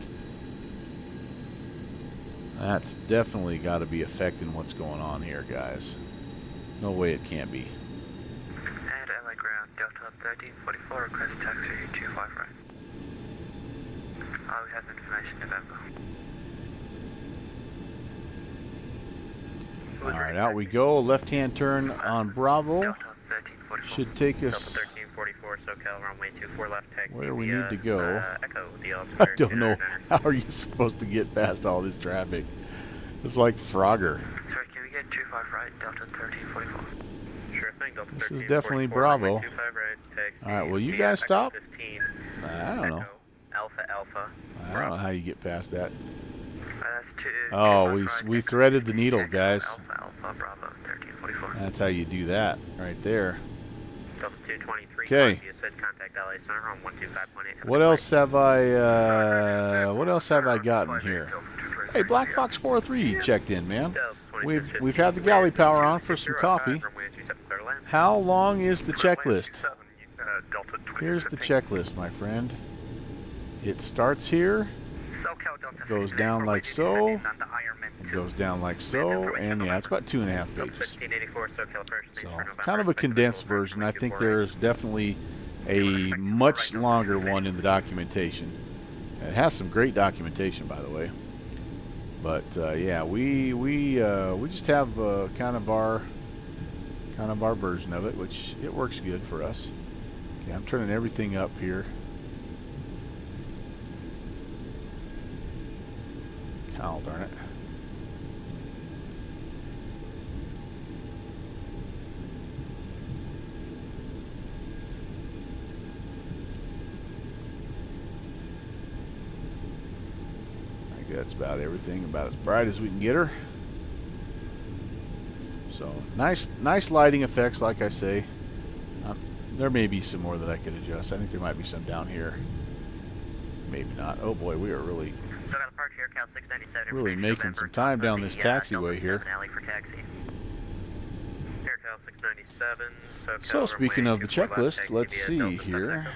That's definitely got to be affecting what's going on here, guys. No way it can't be. At LA ground, Delta 1344, request taxi 25 right. We have information, November. Alright, out we go. Left-hand turn on Bravo. Delta 1344. Should take Delta us 1344, SoCal, runway 24 left, taxi where we via, need to go. Echo, the I altimeter don't know. 299. How are you supposed to get past all this traffic? It's like Frogger. Sorry, can we get 25 right, Delta 1344? Sure thing, Delta This is 1344, definitely runway Bravo. 25 right, taxi Alright, will you via guys Echo stop? 15, I don't know. Echo, Alpha Alpha. I don't know how you get past that. That's two. Oh, 25 right, we Echo threaded the 15, needle, Echo, guys. Alpha Alpha Bravo 1344. That's how you do that, right there. Delta 223, Okay. via said contact LA Center on 125.8. What else have I gotten here? Hey, Black Fox 403 checked in, man. We've had the galley power on for some coffee. How long is the checklist? Here's the checklist, my friend. It starts here, goes down like so, it goes down like so, and yeah, it's about 2.5 pages. So, kind of a condensed version. I think there's definitely a much longer one in the documentation. It has some great documentation, by the way. But yeah, we just have kind of our version of it, which it works good for us. Okay, I'm turning everything up here. Oh, darn it. I think that's about everything, about as bright as we can get her. So, nice lighting effects, like I say. There may be some more that I could adjust. I think there might be some down here. Maybe not. Oh boy, we are really making some time down this taxiway here. So speaking of the checklist, let's see here.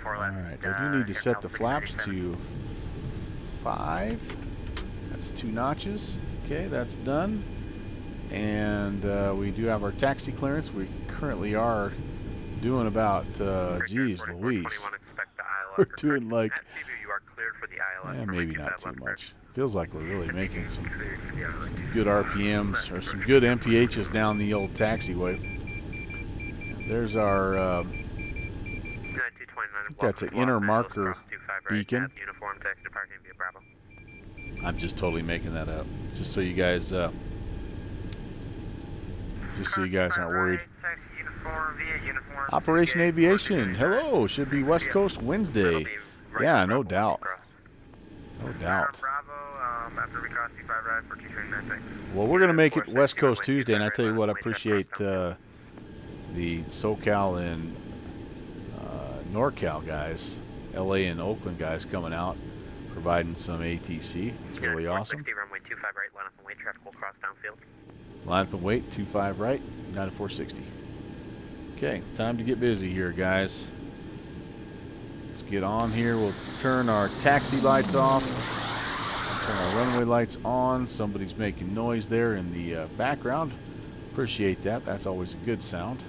Alright, I do need to set the flaps to 5. That's 2 notches. Okay, that's done. And we do have our taxi clearance. We currently are doing about, geez Louise. We're doing like, maybe not too much. Feels like we're really making some good RPMs or some good MPHs down the old taxiway. There's our, I think that's an inner marker beacon. I'm just totally making that up, just so you guys aren't worried. Operation Aviation, hello, should be West Coast Wednesday. Yeah, no doubt. No doubt. Well, we're going to make it West Coast Tuesday, and I tell you what, I appreciate the SoCal and NorCal guys, LA and Oakland guys coming out, providing some ATC. It's really awesome. Line up and wait, 25 right, United 460. Okay, time to get busy here, guys. Let's get on here. We'll turn our taxi lights off. Turn our runway lights on. Somebody's making noise there in the background. Appreciate that. That's always a good sound.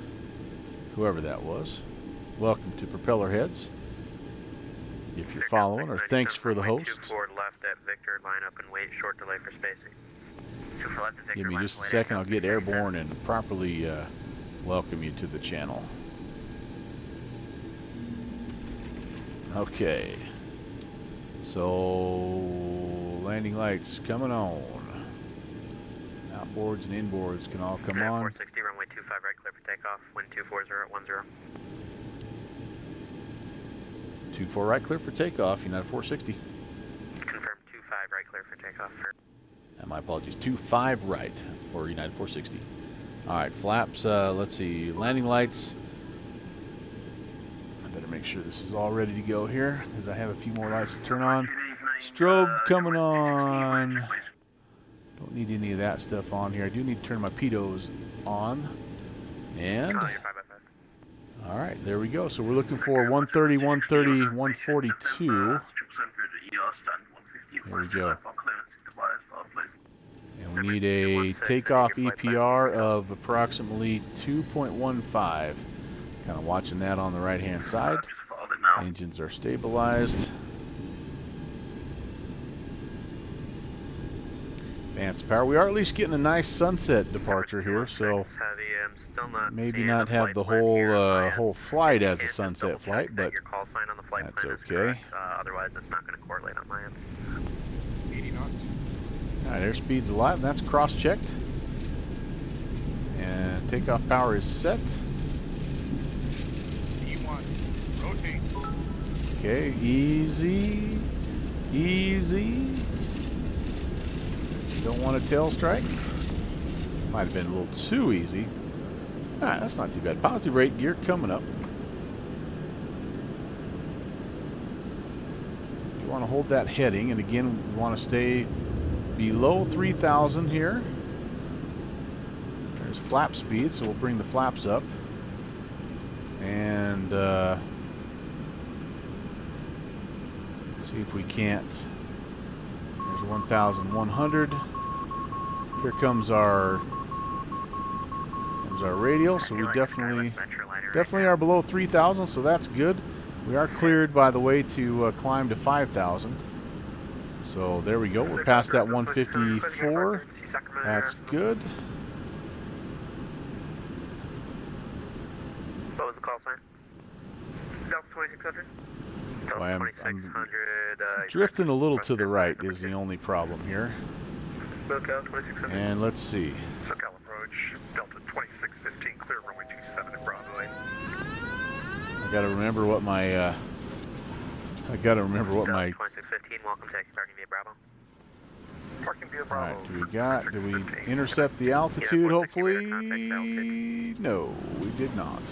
Whoever that was. Welcome to Propeller Heads. If you're following, or thanks for the host. Give me just a second. I'll get airborne and properly welcome you to the channel. Okay. So, landing lights coming on. Outboards and inboards can all come on. 460, runway 25 right, clear for takeoff, wind 240 10. 24 right, clear for takeoff, United 460. Confirm 25 right, clear for takeoff. And my apologies, 25 right for United 460. Alright, flaps, let's see, landing lights. I better make sure this is all ready to go here, because I have a few more lights to turn on. Strobe coming on. Don't need any of that stuff on here. I do need to turn my pitos on. And All right, there we go. So we're looking for 130, 130, 142. There we go. And we need a takeoff EPR of approximately 2.15. Kind of watching that on the right-hand side. Engines are stabilized. Advanced power. We are at least getting a nice sunset departure here, so maybe not have the whole flight as a sunset flight, but that's okay. Otherwise, it's not going to correlate on my end. 80 knots. All right, airspeed's alive, and that's cross-checked. And takeoff power is set. D1. Rotate. Okay, easy, easy. Don't want a tail strike. Might have been a little too easy. All right, that's not too bad. Positive rate gear coming up. You want to hold that heading, and again, we want to stay below 3,000 here. There's flap speed, so we'll bring the flaps up. And see if we can't. There's 1,100. Here comes our radial, so we definitely are below 3,000, so that's good. We are cleared, by the way, to climb to 5,000. So there we go. We're past that 154. That's good. What was the call sign? Delta 2600. Well, I'm 2600. drifting a little to the right is the only problem here. SoCal 2600. And let's see. SoCal approach. Delta 2615. Clear runway 27 at Bravo 8. I gotta remember what my 2615. Welcome to taxi parking via Bravo. Parking via All Bravo. right, did we intercept the altitude, hopefully? No, we did not.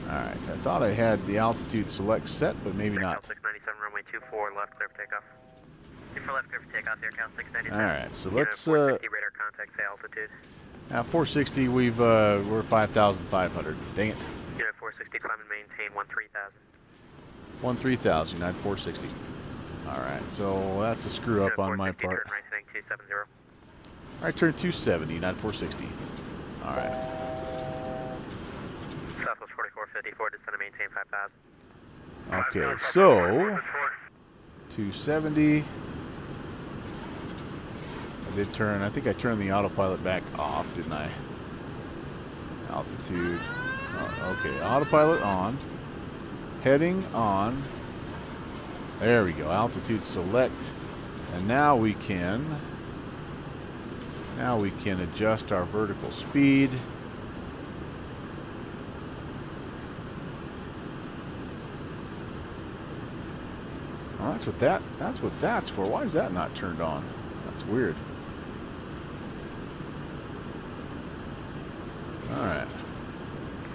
Alright, I thought I had the altitude select set, but maybe not. 697, runway 24, left, clear for takeoff. For left, clear for takeoff, here, Cal 697. Alright, so let's, 460 radar contact, say altitude. at 460, we're 5,500. Dang it. Unit 460, climb and maintain 13,000. 13,000, United 460. Alright, so that's a screw up on my part. Turn right heading 270. Alright, turn 270, United 460. Alright. Southwest 4454, descend and maintain 5,000. Okay, so 270. I think I turned the autopilot back off, didn't I? Altitude. Oh, okay, autopilot on. Heading on. There we go, altitude select. And now we can adjust our vertical speed. Well, that's what that's for. Why is that not turned on? That's weird. Alright.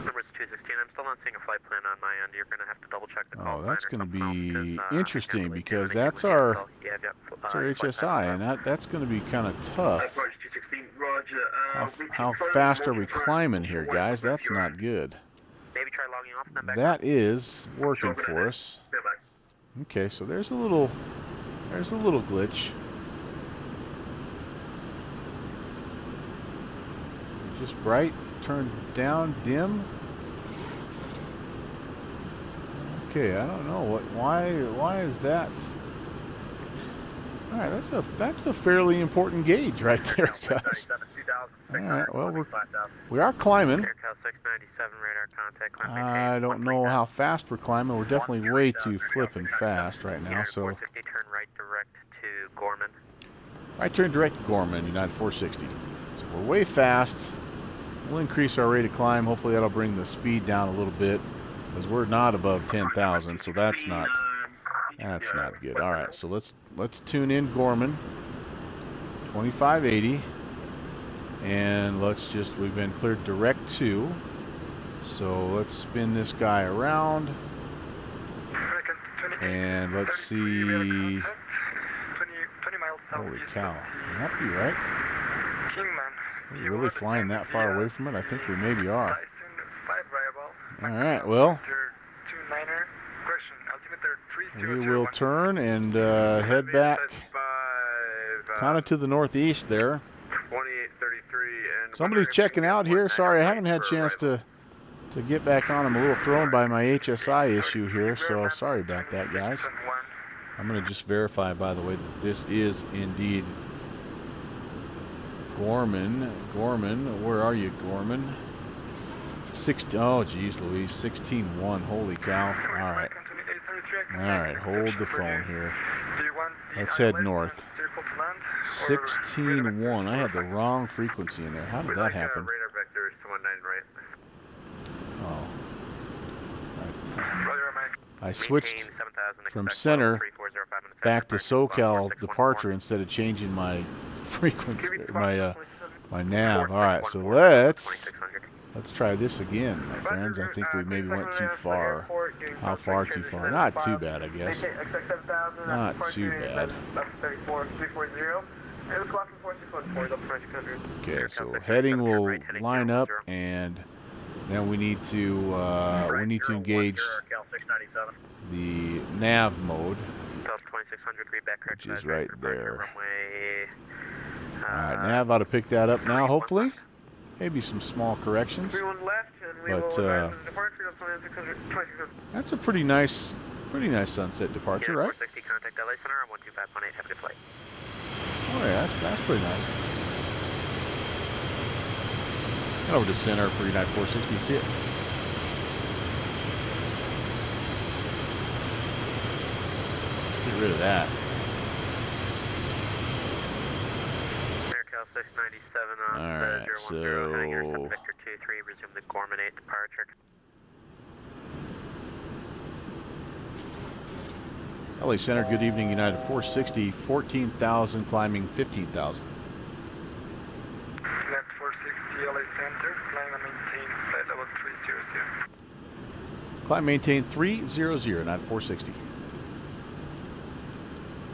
Number 216, I'm still not seeing a flight plan on my end. You're going to have to double check the call. Oh, that's going to be else, 'cause, interesting I can't really do because anything that's with the our call. that's our HSI, and that's going to be kind of tough. Approach 216, roger. How fast are we climbing here, guys? That's not good. Maybe try logging off and then back. That is working for us. Okay, so there's a little glitch. Just bright, turn down, dim. Okay, I don't know why is that? All right, that's a fairly important gauge right there, guys. All right, well we are climbing. Cal 697, radar contact. climb I don't know how fast we're climbing. We're definitely way too flipping fast right now. So 460, turn right direct to Gorman. right turn direct to Gorman, United 460. So we're way fast. We'll increase our rate of climb. Hopefully that'll bring the speed down a little bit, because we're not above 10,000, so that's not good. All right, so let's tune in Gorman 2580, and we've been cleared direct to. So let's spin this guy around, and let's see. 20 miles south. Holy cow! Can that be right? Kingman. Are we really flying that far away from it? I think we maybe are. Tyson 5 variable. All right, well, 29er. Correction, altimeter we 3001. will turn and head back kind of to the northeast there. 2833 and Somebody's checking out here. Sorry, I haven't had a chance to get back on. I'm a little thrown by my HSI issue here, so sorry about that, guys. I'm going to just verify, by the way, that this is indeed Gorman. Gorman, where are you, Gorman? Oh, geez, Louise, 16-1. Holy cow. All right. All right, hold the phone here. Let's head north. 16-1. I had the wrong frequency in there. How did that happen? Radar vectors to 19 right. Oh. I switched from center back to SoCal departure instead of changing my frequency, my nav. All right, so let's try this again, my friends. I think we maybe went too far. How far too far? Not too bad, I guess. Not too bad. Okay, so heading will line up, and then we need to engage the nav mode, which is right there. All right, nav ought to pick that up now, hopefully. Maybe some small corrections, but that's a pretty nice sunset departure, right? Oh yeah, that's pretty nice. Head over to center for United 460. See it? Get rid of that. Alright, so resume the Gorman 8 departure. LA Center, good evening, United 460, 14,000, climbing 15,000. Left 460, LA Center, climb and maintain flight level 300. Climb maintain 300, United 460.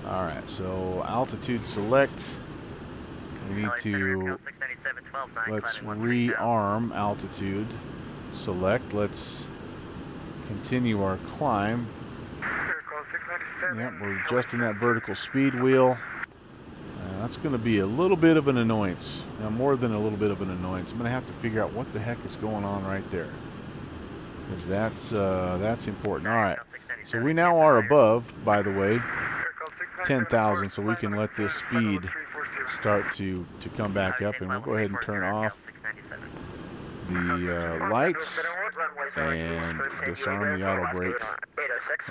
Alright, so altitude select. We need to, let's rearm altitude select. Let's continue our climb. Yep, we're adjusting that vertical speed wheel. That's going to be a little bit of an annoyance. Now, more than a little bit of an annoyance. I'm going to have to figure out what the heck is going on right there, because that's important. All right, so we now are above, by the way, 10,000, so we can let this speed start to come back up, and we'll go ahead and turn off the lights and disarm the auto brake.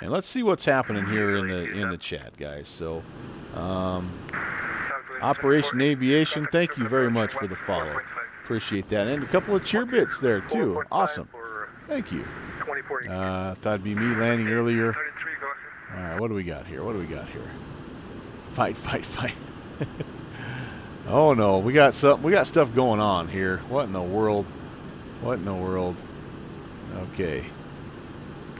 And let's see what's happening here in the chat, guys. So, Operation Aviation, thank you very much for the follow. Appreciate that, and a couple of cheer bits there too. Awesome, thank you. Thought it'd be me landing earlier. All right, what do we got here? What do we got here? Fight, fight, fight. Oh no, we got stuff going on here. What in the world? What in the world? Okay.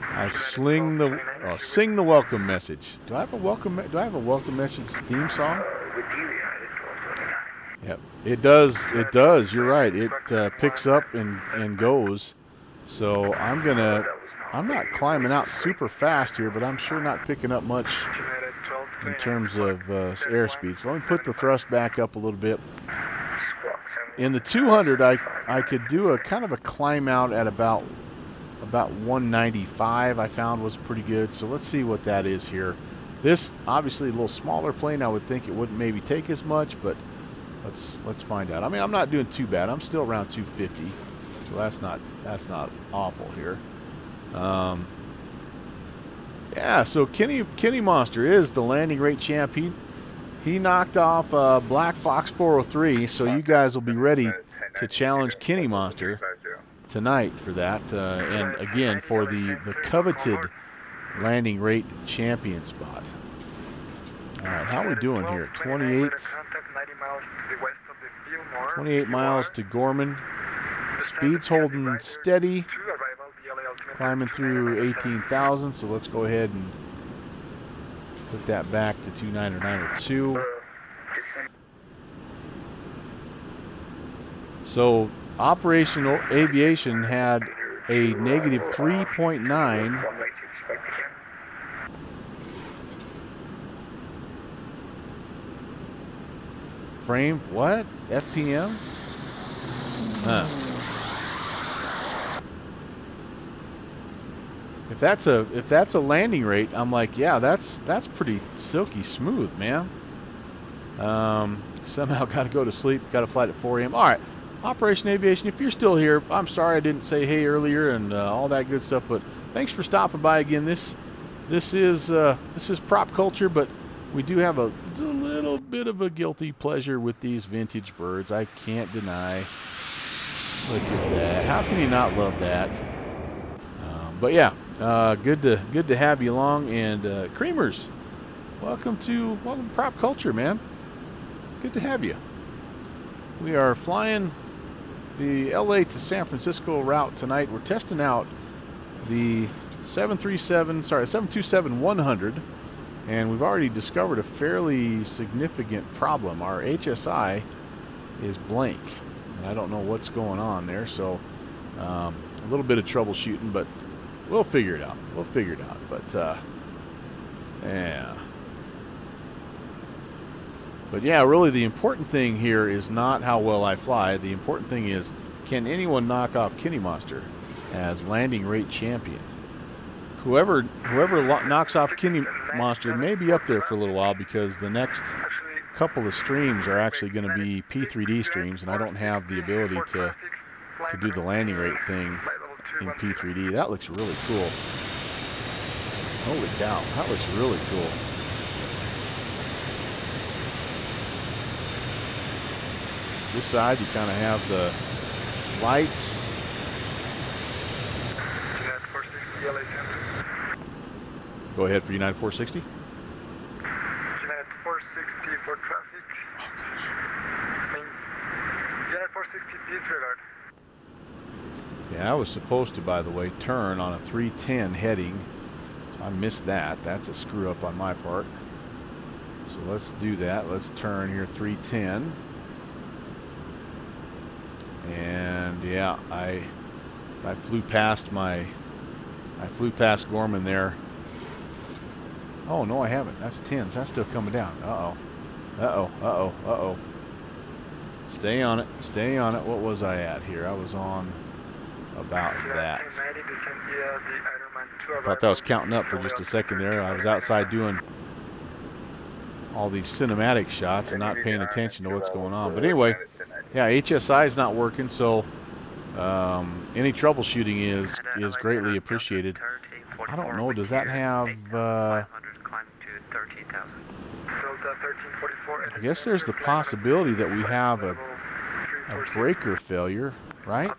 I sing the welcome message. Do I have a welcome message theme song? Yep, it does. It does. You're right. It picks up and goes. So I'm not climbing out super fast here, but I'm sure not picking up much in terms of airspeed. So let me put the thrust back up a little bit. In the 200, I could do a kind of a climb out at about 195. I found was pretty good. So let's see what that is here. This obviously a little smaller plane. I would think it wouldn't maybe take as much, but let's find out. I mean, I'm not doing too bad. I'm still around 250, so that's not awful here. Yeah, so Kenny Monster is the landing rate champ. He knocked off Black Fox 403, so you guys will be ready to challenge Kenny Monster tonight for that, and again for the coveted landing rate champion spot. All right, how are we doing here? 28 miles to Gorman. Speed's holding steady. Climbing through 18,000, so let's go ahead and put that back to 2992. So Operational Aviation had a negative 3.9. Runway to expect again. Frame, what? FPM? Huh. If that's a landing rate, I'm like, yeah, that's pretty silky smooth, man. Somehow got to go to sleep. Got a flight at 4 a.m. All right, Operation Aviation. If you're still here, I'm sorry I didn't say hey earlier and all that good stuff. But thanks for stopping by again. This is prop culture, but we do have a little bit of a guilty pleasure with these vintage birds. I can't deny. Look at that. How can you not love that? But yeah, good to have you along. And Creamers, welcome to prop culture, man. Good to have you. We are flying the LA to San Francisco route tonight. We're testing out the 727-100, and we've already discovered a fairly significant problem. Our HSI is blank, and I don't know what's going on there. So a little bit of troubleshooting, but we'll figure it out. But yeah. But yeah, really the important thing here is not how well I fly. The important thing is, can anyone knock off Kenny Monster as landing rate champion? Whoever knocks off Kenny Monster may be up there for a little while, because the next couple of streams are actually going to be P3D streams, and I don't have the ability to do the landing rate thing in P3D. That looks really cool. Holy cow, that looks really cool. This side, you kind of have the lights. Go ahead for United 460. United 460 for traffic. Oh gosh. United 460 disregard. Yeah, I was supposed to, by the way, turn on a 310 heading. So I missed that. That's a screw up on my part. So let's do that. Let's turn here 310. And yeah, I flew past Gorman there. Oh no, I haven't. That's 10s. That's still coming down. Uh-oh. Stay on it. What was I at here? I was on about that. I thought that was counting up for just a second there. I was outside doing all these cinematic shots and not paying attention to what's going on. But anyway, yeah, HSI is not working, so any troubleshooting is greatly appreciated. I don't know, does that have I guess there's the possibility that we have a breaker failure, right?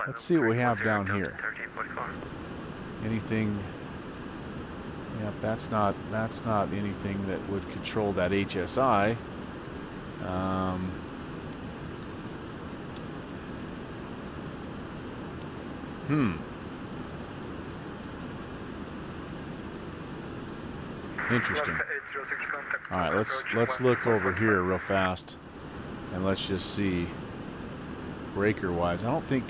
Let's see what we have down here. Anything? Yep, that's not anything that would control that HSI. Interesting. All right, let's look over here real fast, and let's just see breaker wise. I don't think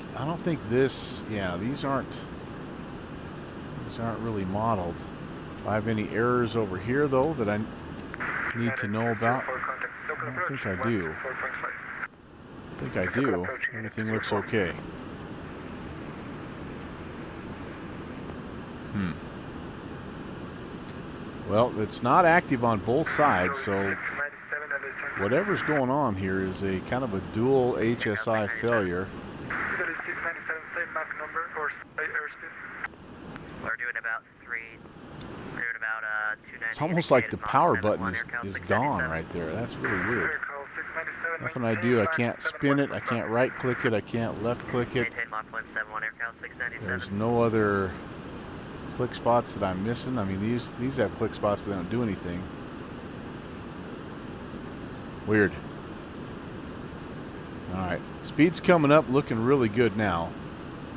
this. Yeah, these aren't really modeled. Do I have any errors over here though that I need to know about? I don't think I do. Everything looks okay. Well, it's not active on both sides, so whatever's going on here is a kind of a dual HSI failure. We're doing about 290. It's almost like the power button is gone right there. That's really weird. Nothing I do, I can't spin it, I can't right click it, I can't left click it. There's no other click spots that I'm missing. I mean, these have click spots, but they don't do anything. Weird. All right, speed's coming up, looking really good now.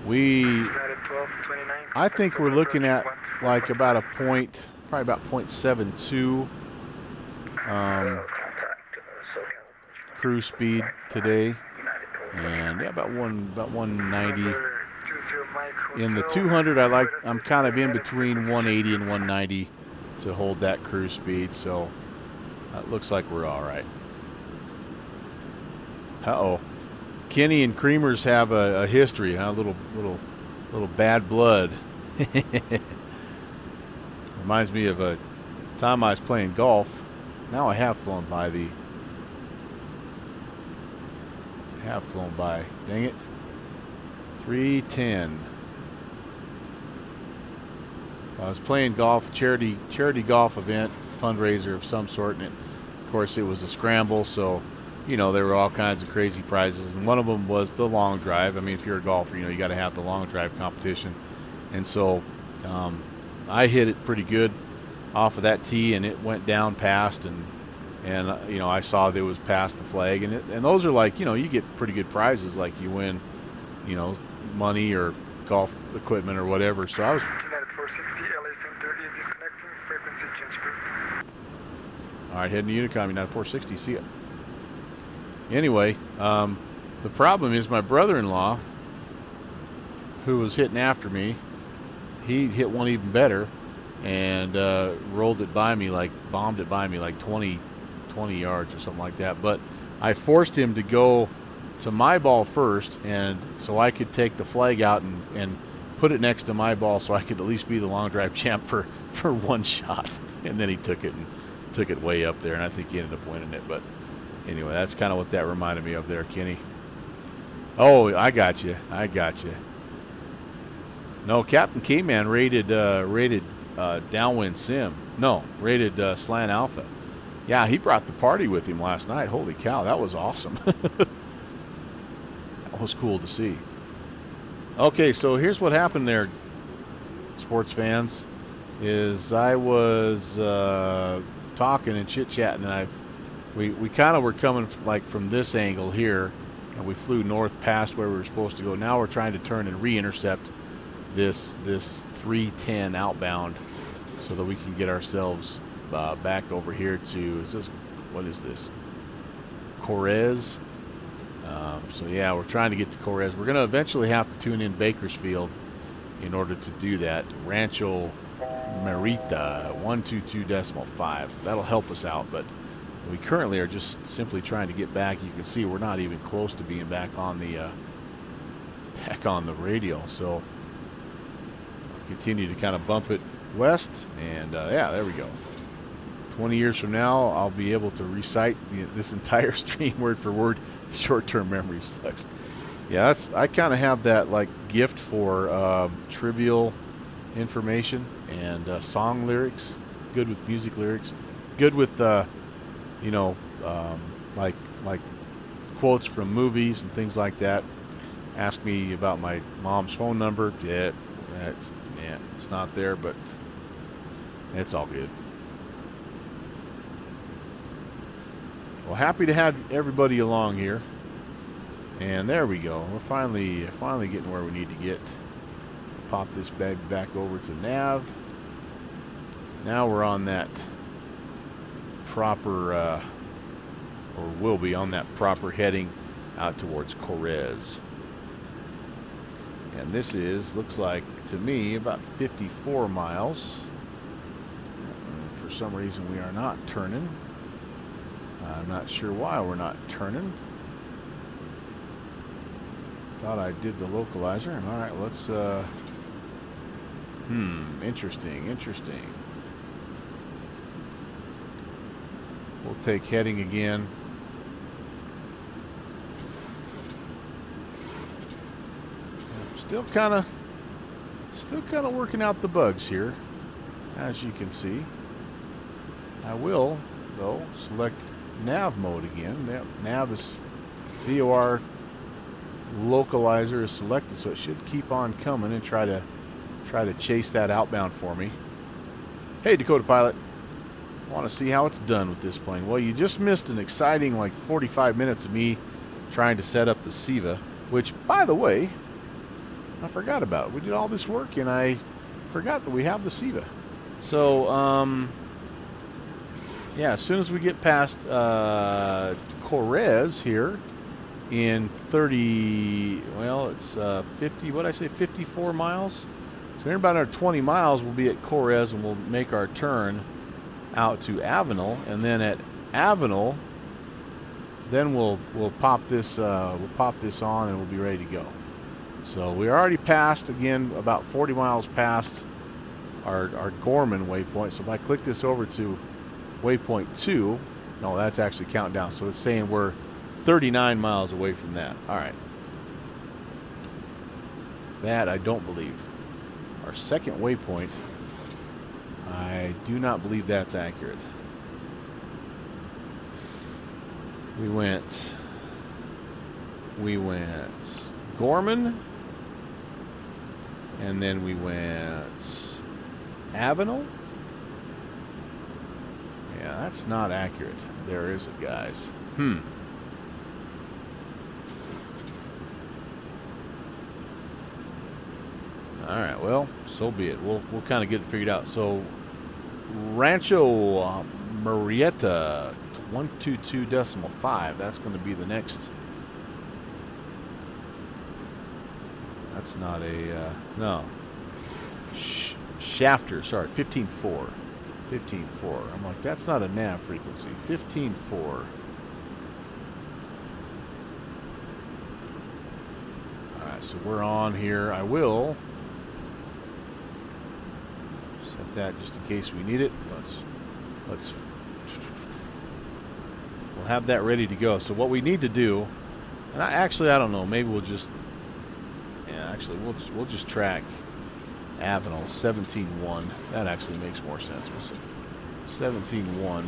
I think we're looking at like about a point, probably about 0.72 cruise speed today, and yeah, about 190. In the 200, I'm kind of in between 180 and 190 to hold that cruise speed, so it looks like we're all right. Uh-oh. Kenny and Creamers have a history, huh? Little bad blood. Reminds me of a time I was playing golf. Now I have flown by dang it. 310. I was playing golf, charity golf event, fundraiser of some sort, and of course it was a scramble, so you know there were all kinds of crazy prizes, and one of them was the long drive. I mean, if you're a golfer, you know you got to have the long drive competition, and so I hit it pretty good off of that tee, and it went down past, and you know I saw that it was past the flag, and those are like, you know, you get pretty good prizes, like you win, you know, money or golf equipment or whatever. So I was. All right, heading to Unicom, United 460. See ya. Anyway, the problem is my brother-in-law, who was hitting after me, he hit one even better and bombed it by me like 20 yards or something like that. But I forced him to go to my ball first, and so I could take the flag out and put it next to my ball, so I could at least be the long drive champ for one shot. And then he took it way up there, and I think he ended up winning it. But anyway, that's kind of what that reminded me of there, Kenny. Oh, I got you. No, Captain K-Man rated Downwind Sim. No, rated Slant Alpha. Yeah, he brought the party with him last night. Holy cow, that was awesome. That was cool to see. Okay, so here's what happened there, sports fans. Is I was talking and chit-chatting, and we kind of were coming like from this angle here, and we flew north past where we were supposed to go. Now we're trying to turn and re-intercept this 310 outbound so that we can get ourselves back over here to, what is this? Correz. So yeah, we're trying to get to Correz. We're going to eventually have to tune in Bakersfield in order to do that. Rancho Merita 122.5. That'll help us out, but we currently are just simply trying to get back. You can see we're not even close to being back on the radial. So I'll continue to kind of bump it west, and yeah, there we go. 20 years from now, I'll be able to recite this entire stream word for word. Short-term memory sucks. Yeah, I kind of have that like gift for trivial information and song lyrics. Good with music lyrics. Good with you know, like quotes from movies and things like that. Ask me about my mom's phone number. Yeah, it's not there, but it's all good. Well, happy to have everybody along here. And there we go. We're finally getting where we need to get. Pop this bag back over to nav. Now we're on that proper, or will be on that proper heading out towards Correz. And this looks like to me about 54 miles. For some reason we are not turning. I'm not sure why we're not turning. Thought I did the localizer. All right, let's interesting. We'll take heading again. Still kind of working out the bugs here, as you can see. I will though select nav mode again. Nav is VOR localizer is selected, so it should keep on coming and try to chase that outbound for me. Hey, Dakota Pilot, I want to see how it's done with this plane. Well, you just missed an exciting like 45 minutes of me trying to set up the SIVA, which, by the way, I forgot about. We did all this work and I forgot that we have the SIVA. So yeah, as soon as we get past Correz here, in 30, well, it's 50, what did I say, 54 miles? So in about another 20 miles, we'll be at Correz, and we'll make our turn out to Avenal, and then at Avenal, then we'll pop this on, and we'll be ready to go. So we're already past, again, about 40 miles past our Gorman waypoint. So if I click this over to waypoint 2, no, that's actually counting down. So it's saying we're 39 miles away from that. All right. That I don't believe. Our second waypoint, I do not believe that's accurate. We went Gorman, and then we went Avenal. Yeah, that's not accurate. There is it, guys. Alright, well, so be it. We'll kind of get it figured out. So, Rancho Murrieta 122.5. That's going to be the next. That's not a, no. Shafter, sorry, 15.4. 15.4. I'm like, that's not a nav frequency. 15.4. Alright, so we're on here. I will set that just in case we need it. We'll have that ready to go. So what we need to do, and I don't know, maybe we'll just, yeah, actually we'll just track Avenal 17.1. That actually makes more sense. 17.1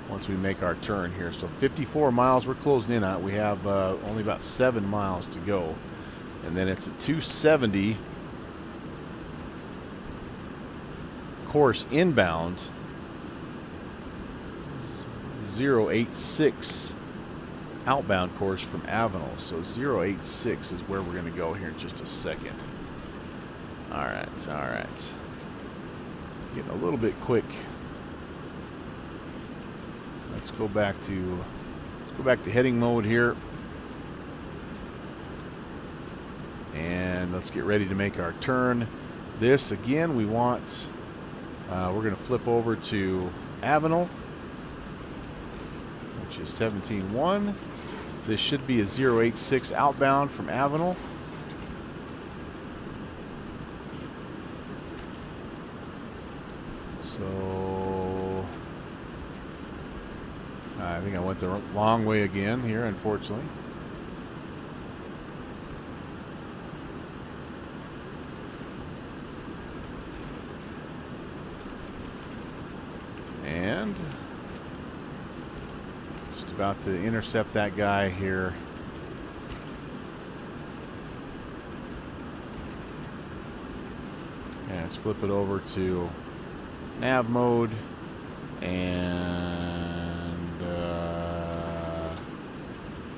once we make our turn here. So 54 miles, we're closing in on it. We have only about 7 miles to go. And then it's a 270 course inbound, 086 outbound course from Avenal. So 086 is where we're going to go here in just a second. Alright. Getting a little bit quick. Let's go back to heading mode here. And let's get ready to make our turn. This again, we want, we're going to flip over to Avenal, which is 17.1. This should be a 086 outbound from Avenal. So I think I went the long way again here, unfortunately. And just about to intercept that guy here. And let's flip it over to nav mode, and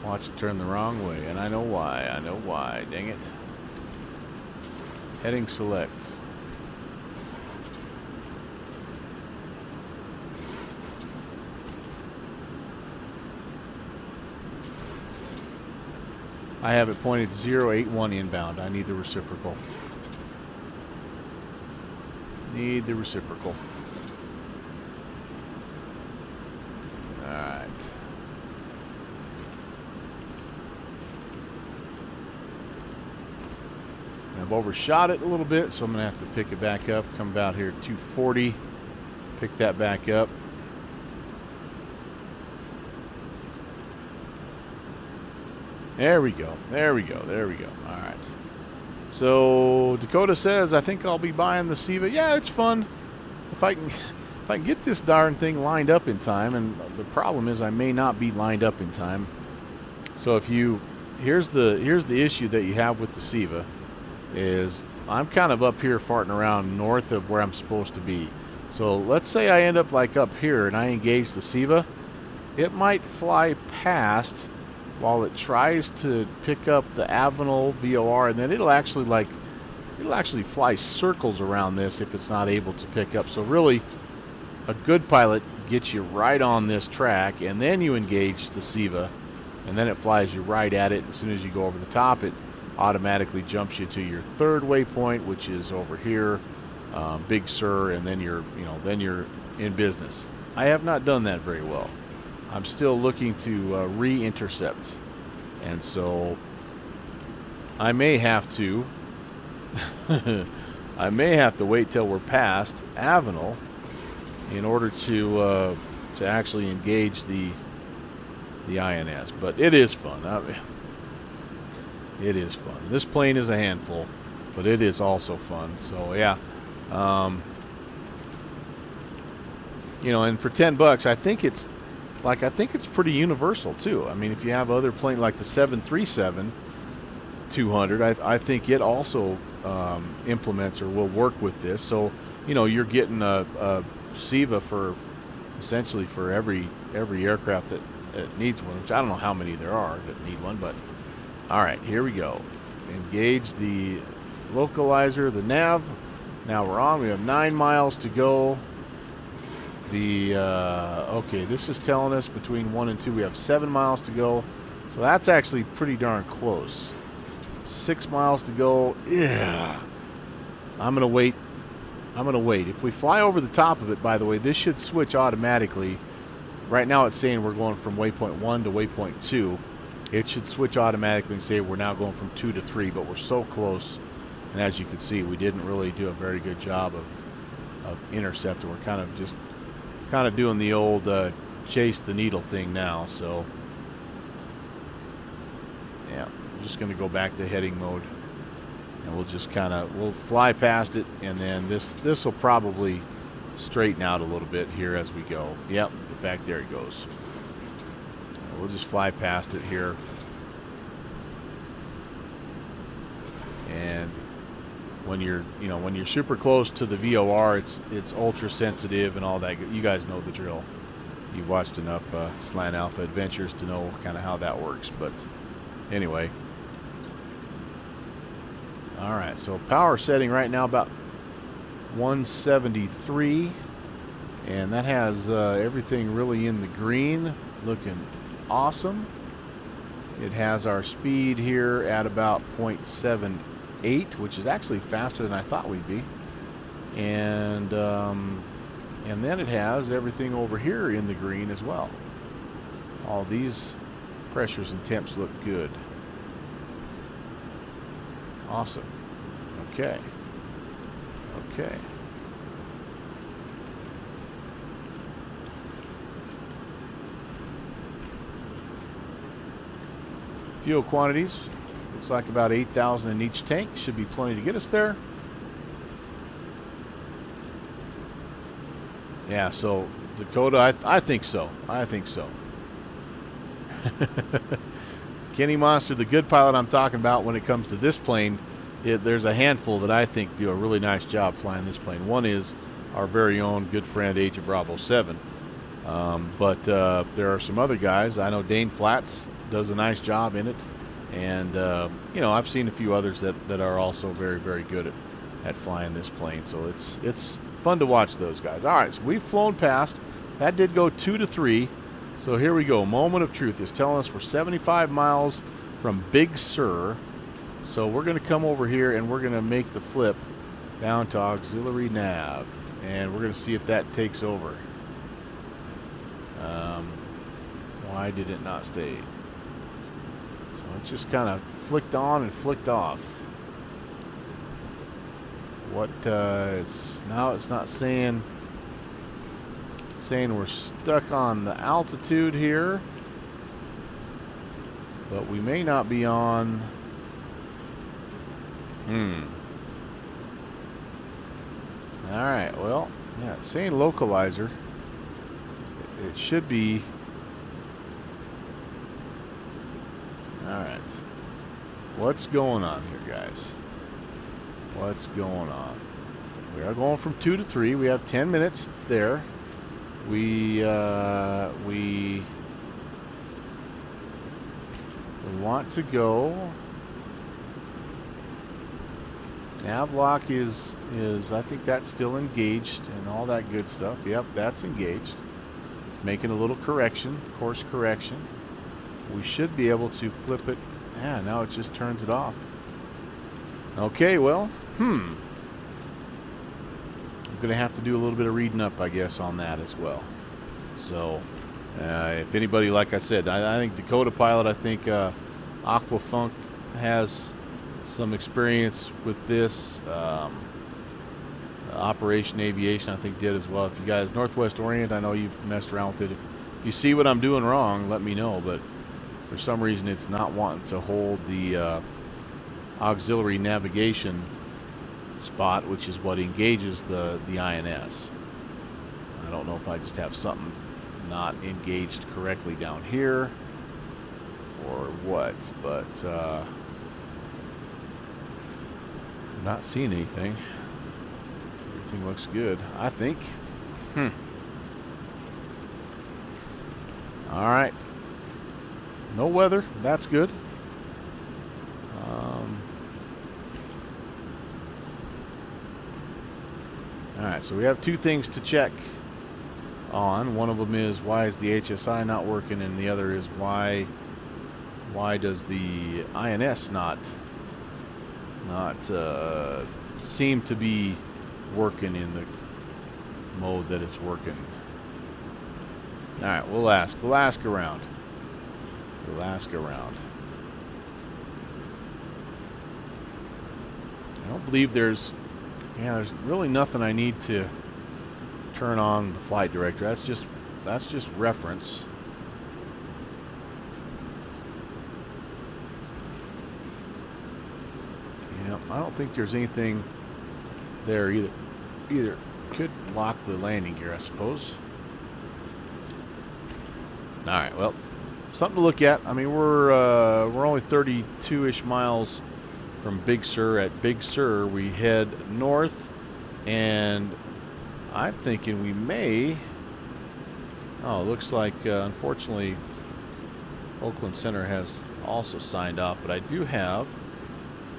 watch it turn the wrong way, and I know why, dang it. Heading select. I have it pointed 081 inbound. I need the reciprocal. Need the reciprocal. Alright. I've overshot it a little bit, so I'm going to have to pick it back up. Come about here at 240. Pick that back up. There we go. Alright. So Dakota says, I think I'll be buying the Siva. Yeah, it's fun. If I can get this darn thing lined up in time, and the problem is I may not be lined up in time. So if you, here's the issue that you have with the Siva, is I'm kind of up here farting around north of where I'm supposed to be. So let's say I end up like up here and I engage the Siva, it might fly past while it tries to pick up the Avenal VOR, and then it'll actually fly circles around this if it's not able to pick up. So really, a good pilot gets you right on this track, and then you engage the Siva, and then it flies you right at it. As soon as you go over the top, it automatically jumps you to your third waypoint, which is over here, Big Sur, and then you're in business. I have not done that very well. I'm still looking to re-intercept, and so I may have to I may have to wait till we're past Avenel in order to actually engage the INS. But it is fun. It is fun. This plane is a handful, but it is also fun. So yeah, and for $10, I think it's pretty universal too. I mean, if you have other planes like the 737-200, I think it also implements or will work with this. So you're getting a SIVA for essentially for every aircraft that needs one, which I don't know how many there are that need one, but all right, here we go. Engage the localizer, the nav. Now we're on. We have 9 miles to go. Okay, this is telling us between 1 and 2 we have 7 miles to go, so that's actually pretty darn close. 6 miles to go. Yeah, I'm gonna wait. If we fly over the top of it, by the way, this should switch automatically. Right now it's saying we're going from waypoint 1 to waypoint 2. It should switch automatically and say we're now going from 2 to 3, but we're so close, and as you can see, we didn't really do a very good job of intercepting. We're kind of doing the old chase the needle thing now. So yeah, I'm just going to go back to heading mode, and we'll fly past it, and then this will probably straighten out a little bit here as we go. Yep, back there it goes. We'll just fly past it here, and when you're super close to the VOR, it's ultra sensitive and all that. You guys know the drill. You've watched enough Slant Alpha Adventures to know kind of how that works. But anyway, all right. So power setting right now about 173, and that has everything really in the green, looking awesome. It has our speed here at about 0.78, which is actually faster than I thought we'd be, and then it has everything over here in the green as well. All these pressures and temps look good. Awesome. Okay. Fuel quantities, looks like about 8,000 in each tank. Should be plenty to get us there. Yeah, so Dakota, I think so. Kenny Monster, the good pilot I'm talking about when it comes to this plane, there's a handful that I think do a really nice job flying this plane. One is our very own good friend Agent Bravo 7. But there are some other guys. I know Dane Flats does a nice job in it, and I've seen a few others that are also very, very good at flying this plane. So it's fun to watch those guys. All right, so we've flown past. That did go 2 to 3. So here we go. Moment of truth is telling us we're 75 miles from Big Sur. So we're going to come over here and we're going to make the flip down to auxiliary nav, and we're going to see if that takes over. Why did it not stay? So it just kind of flicked on and flicked off. Now it's not saying we're stuck on the altitude here, but we may not be on. All right, well, yeah, it's saying localizer. It should be. All right, what's going on here, guys? What's going on? We are going from 2 to 3. We have 10 minutes there. We want to go. Nav lock is I think that's still engaged and all that good stuff. Yep, that's engaged. It's making a little correction, course correction. we should be able to flip it. Yeah, now it just turns it off. Okay, well, I'm going to have to do a little bit of reading up, I guess, on that as well. So, if anybody, like I said, I think Dakota Pilot, I think Aquafunk has some experience with this. Operation Aviation, I think, did as well. If you guys, Northwest Orient, I know you've messed around with it. If you see what I'm doing wrong, let me know. But for some reason, it's not wanting to hold the auxiliary navigation spot, which is what engages the INS. I don't know if I just have something not engaged correctly down here or what, but I'm not seeing anything. Everything looks good, I think. Alright. No weather, that's good. Alright, so we have two things to check on. One of them is why is the HSI not working, and the other is why does the INS not seem to be working in the mode that it's working. Alright, we'll ask around. We'll ask around. I don't believe there's really nothing I need to turn on the flight director. That's just reference. Yeah, I don't think there's anything there either. Could lock the landing gear, I suppose. All right, well, something to look at. I mean, we're only 32-ish miles from Big Sur. At Big Sur, we head north, and I'm thinking we may. Oh, it looks like unfortunately Oakland Center has also signed off, but I do have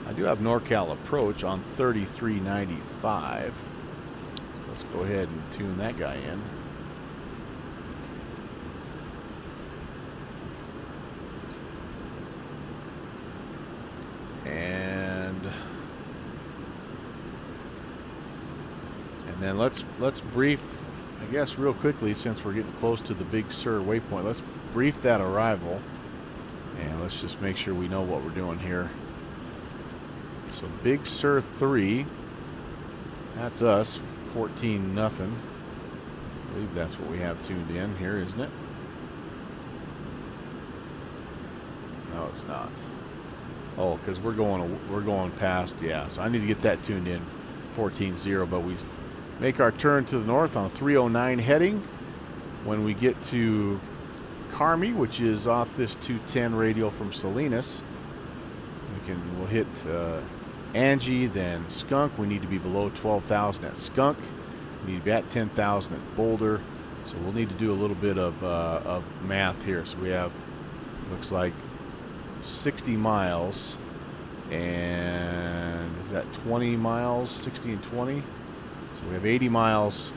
NorCal approach on 3395. So let's go ahead and tune that guy in. And then let's brief, I guess, real quickly, since we're getting close to the Big Sur waypoint. Let's brief that arrival, and let's just make sure we know what we're doing here. So Big Sur 3, that's us, 14 nothing. I believe that's what we have tuned in here, isn't it? No, it's not. Oh, because we're going past, yeah. So I need to get that tuned in, 14-0. But we make our turn to the north on 309 heading. When we get to Carmi, which is off this 210 radial from Salinas, we'll hit Angie, then Skunk. We need to be below 12,000 at Skunk. We need to be at 10,000 at Boulder. So we'll need to do a little bit of math here. So we have, looks like 60 miles, and is that 20 miles? 60 and 20. So we have 80 miles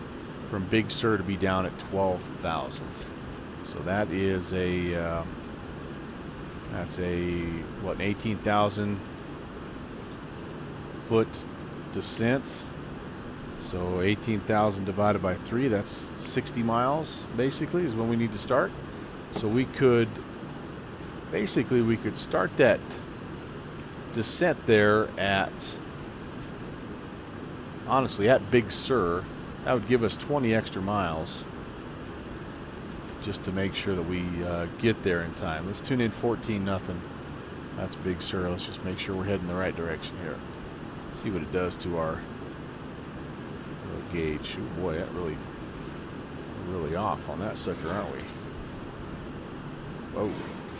from Big Sur to be down at 12,000. So that is a that's what, an 18,000 foot descent. So 18,000 divided by 3, that's 60 miles basically is when we need to start. So we could start that descent there at, honestly, at Big Sur. That would give us 20 extra miles just to make sure that we get there in time. Let's tune in 14 nothing. That's Big Sur. Let's just make sure we're heading the right direction here. See what it does to our gauge. Ooh, boy, that really off on that sucker, aren't we? Whoa,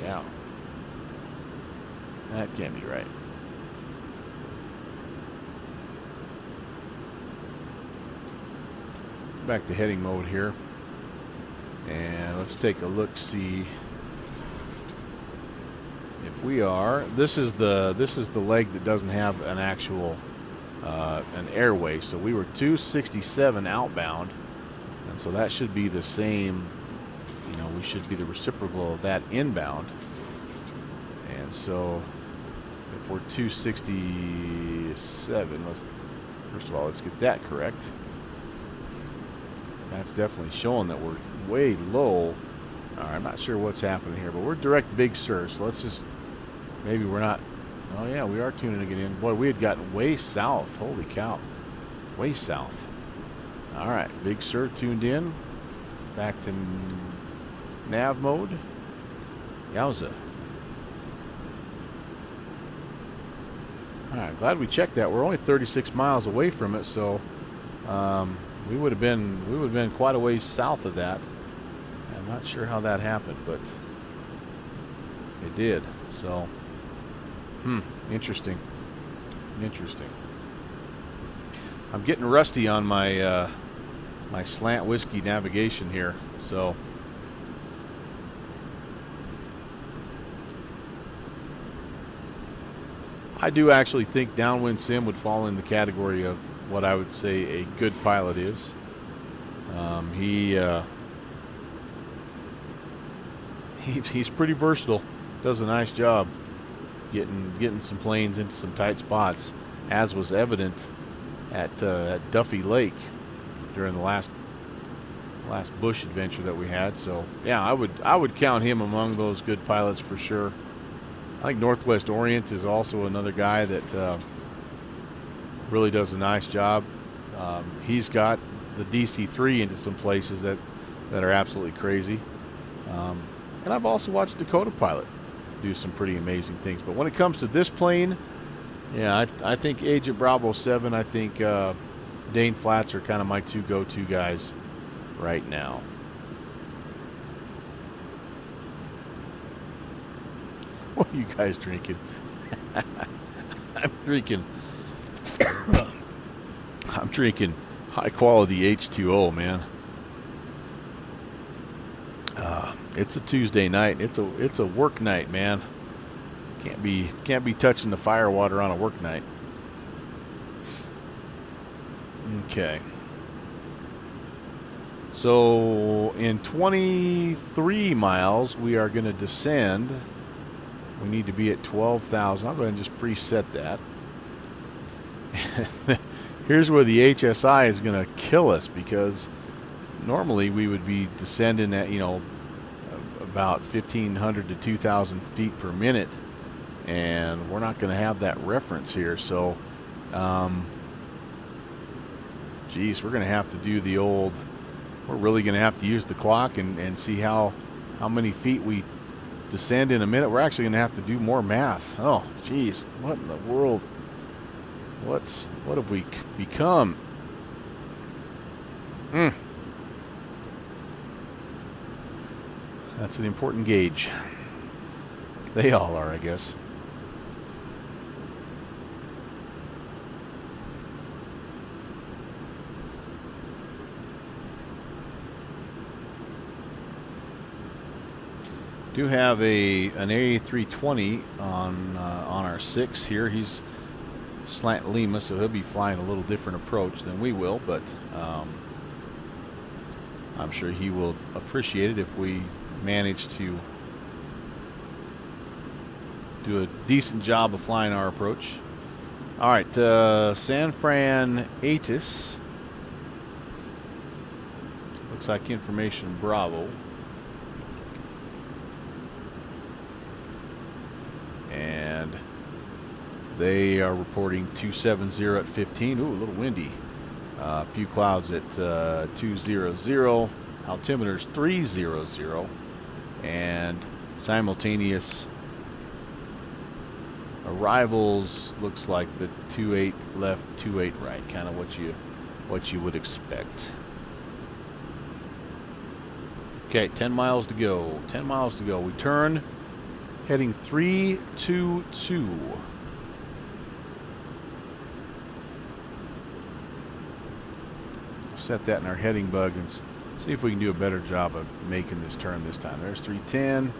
yeah. That can't be right. Back to heading mode here, and let's take a look, see if we are. This is the leg that doesn't have an actual an airway. So we were 267 outbound, and so that should be the same. You know, we should be the reciprocal of that inbound. And so if we're 267, first of all, let's get that correct. That's definitely showing that we're way low. All right, I'm not sure what's happening here, but we're direct Big Sur, so let's just, maybe we're not, oh yeah, we are tuning it in. Boy, we had gotten way south, holy cow, way south. All right, Big Sur tuned in, back to nav mode. Yowza. All right, glad we checked that. We're only 36 miles away from it, so we would have been quite a ways south of that. I'm not sure how that happened, but it did. So, interesting. Interesting. I'm getting rusty on my my slant whiskey navigation here, so. I do actually think Downwind Sim would fall in the category of what I would say a good pilot is. He's pretty versatile. Does a nice job getting some planes into some tight spots, as was evident at Duffy Lake during the last bush adventure that we had. So yeah, I would count him among those good pilots for sure. I think Northwest Orient is also another guy that really does a nice job. He's got the DC-3 into some places that are absolutely crazy. And I've also watched Dakota Pilot do some pretty amazing things. But when it comes to this plane, yeah, I think Agent Bravo 7, I think Dane Flats are kind of my two go-to guys right now. What are you guys drinking? I'm drinking high quality H2O, man. It's a Tuesday night. It's a work night, man. Can't be touching the fire water on a work night. Okay. So in 23 miles we are going to descend. We need to be at 12,000. I'll go ahead and just preset that. Here's where the HSI is going to kill us, because normally we would be descending at, about 1,500 to 2,000 feet per minute, and we're not going to have that reference here. So, geez, we're going to have to do the old. We're really going to have to use the clock and see how many feet we descend in a minute. We're actually going to have to do more math. Oh, geez, what in the world? What have we become? That's an important gauge. They all are, I guess. Do have an A320 on our 6 here. He's slant Lima, so he'll be flying a little different approach than we will, but I'm sure he will appreciate it if we manage to do a decent job of flying our approach. All right, San Fran Atis. Looks like information Bravo. And they are reporting 270 at 15. Ooh, a little windy. A few clouds at 200. Altimeter's 300. And simultaneous arrivals looks like the 28 left, 28 right. Kind of what you would expect. Okay, 10 miles to go. 10 miles to go. We turn, heading 322. Set that in our heading bug and see if we can do a better job of making this turn this time. There's 310,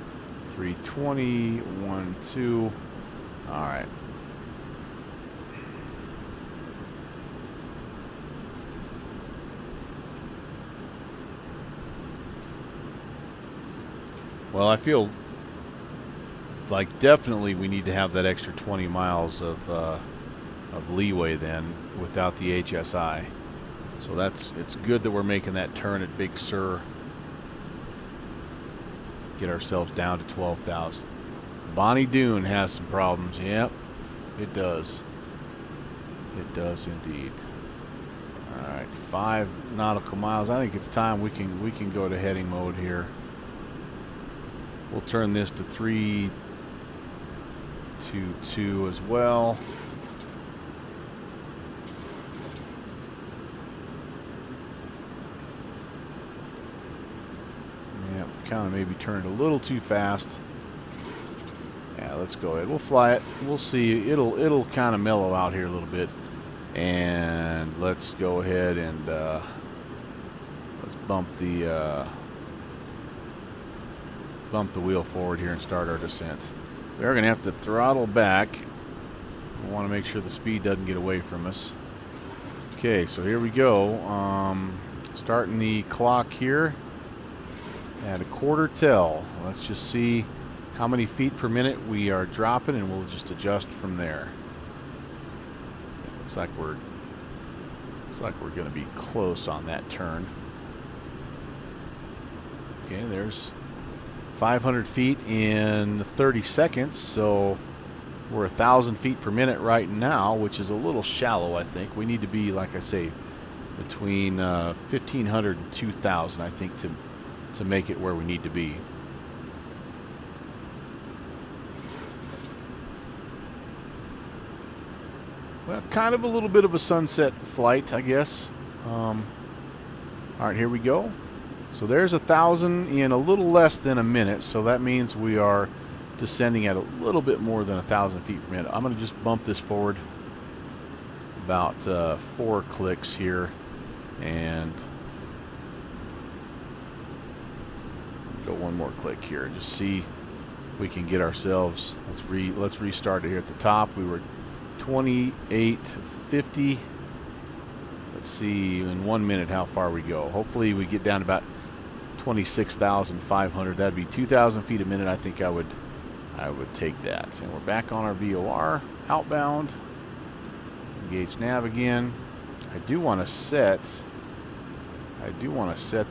320, 1, 2. All right. Well, I feel like definitely we need to have that extra 20 miles of leeway then without the HSI. So it's good that we're making that turn at Big Sur. Get ourselves down to 12,000. Bonnie Doon has some problems. Yep, it does. It does indeed. All right, 5 nautical miles. I think it's time we can go to heading mode here. We'll turn this to 322 as well. Yeah, kind of maybe turned a little too fast. Yeah, let's go ahead. We'll fly it. We'll see. It'll kind of mellow out here a little bit. And let's go ahead and let's bump the wheel forward here and start our descent. We're going to have to throttle back. We want to make sure the speed doesn't get away from us. Okay, so here we go. Starting the clock here at a quarter till. Let's just see how many feet per minute we are dropping, and we'll just adjust from there. Looks like we're going to be close on that turn. Okay, there's 500 feet in 30 seconds, so we're 1,000 feet per minute right now, which is a little shallow, I think. We need to be, like I say, between 1,500 and 2,000, I think, to make it where we need to be. Well, kind of a little bit of a sunset flight, I guess. All right, here we go. So there's 1,000 in a little less than a minute, so that means we are descending at a little bit more than 1,000 feet per minute. I'm going to just bump this forward about 4 clicks here, and go 1 more click here and just see if we can get ourselves. Let's restart it here at the top. We were 2850. Let's see in 1 minute how far we go. Hopefully we get down to about 26,500. That'd be 2,000 feet a minute. I think I would take that. And we're back on our VOR outbound. Engage nav again. I do want to set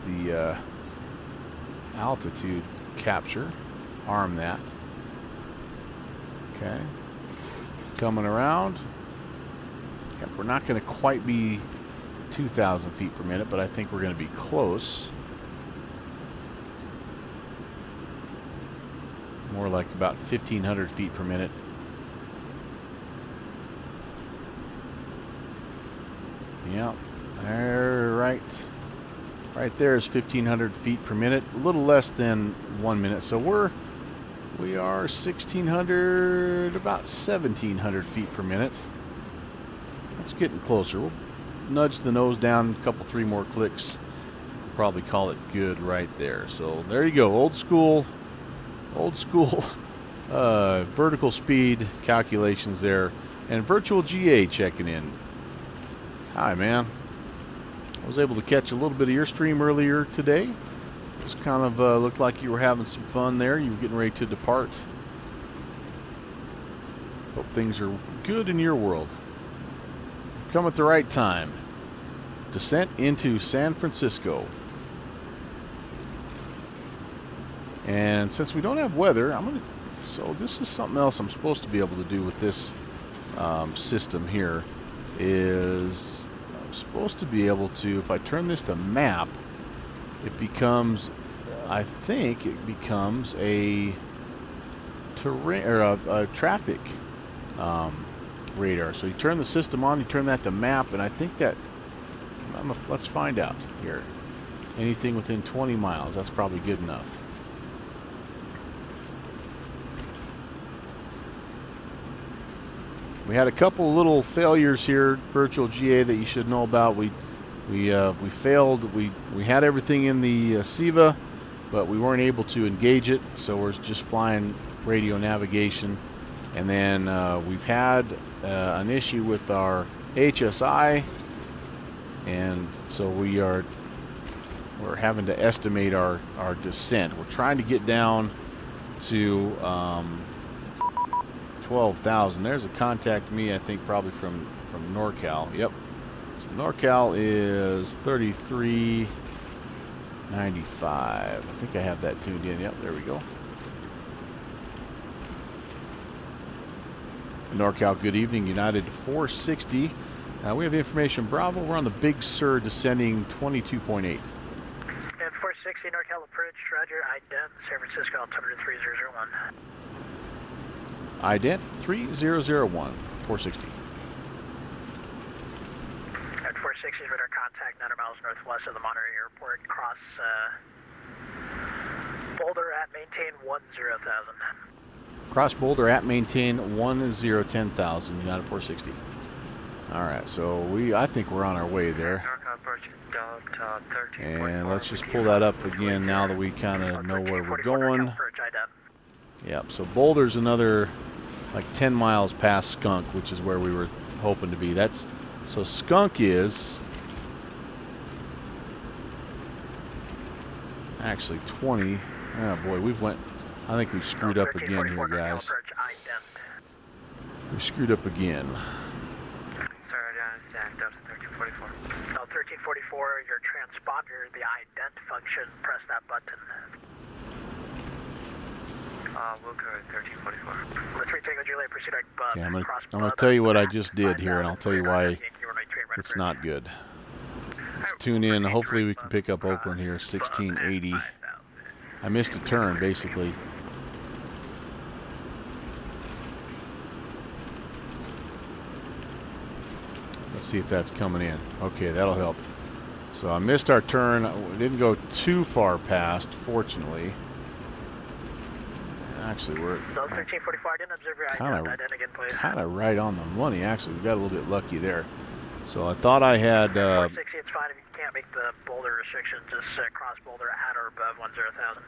the altitude capture. Arm that. Okay. Coming around. Yep, we're not going to quite be 2,000 feet per minute, but I think we're going to be close. More like about 1,500 feet per minute. Yep, there, right there is 1,500 feet per minute. A little less than 1 minute, so we are 1,600, about 1,700 feet per minute. That's getting closer. We'll nudge the nose down a couple, 3 more clicks. Probably call it good right there. So there you go, old school vertical speed calculations there. And virtual GA checking in. Hi, man. I was able to catch a little bit of your stream earlier today. Just kind of looked like you were having some fun there. You were getting ready to depart. Hope things are good in your world. Come at the right time. Descent into San Francisco. And since we don't have weather, so this is something else I'm supposed to be able to do with this system here, is I'm supposed to be able to, if I turn this to map, it becomes, I think it becomes a terrain, or a traffic radar. So you turn the system on, you turn that to map, and I think that, let's find out here. Anything within 20 miles, that's probably good enough. We had a couple little failures here, virtual GA, that you should know about. We failed. We had everything in the SIVA, but we weren't able to engage it, so we're just flying radio navigation. And then we've had an issue with our HSI, and so we're having to estimate our descent. We're trying to get down to 12,000. There's a contact me, I think probably from NorCal. Yep. So NorCal is 3395. I think I have that tuned in. Yep, there we go. NorCal, good evening. United 460. We have information. Bravo, we're on the Big Sur descending 22.8. And 460 NorCal approach, roger, ident, San Francisco, altimeter 3001. Ident 3001, 460. At 460 is radar contact 900 miles northwest of the Monterey Airport, cross Boulder at maintain 10,000. Cross Boulder at maintain 10,000, United 460. Alright, so I think we're on our way there. And let's just pull that up again now that we kind of know where we're going. Yep, so Boulder's another like 10 miles past Skunk, which is where we were hoping to be. So Skunk is actually 20. Oh boy, I think we've screwed up again here, guys. We screwed up again. Sorry, I don't understand. Delta 1344. 1344, your transponder, the ident function, press that button. We'll go at 1344. 3 Tango Juliet, proceed like bub. Okay, I'm gonna tell you what I just did here, and I'll tell you why it's not good. Let's tune in. Hopefully we can pick up Oakland here, 1680. I missed a turn, basically. Let's see if that's coming in. Okay, that'll help. So I missed our turn. We didn't go too far past, fortunately. Actually, we're kind of right on the money. Actually, we got a little bit lucky there. So I thought I had. 460, it's fine if you can't make the Boulder restriction. Just cross Boulder at or above 10,000.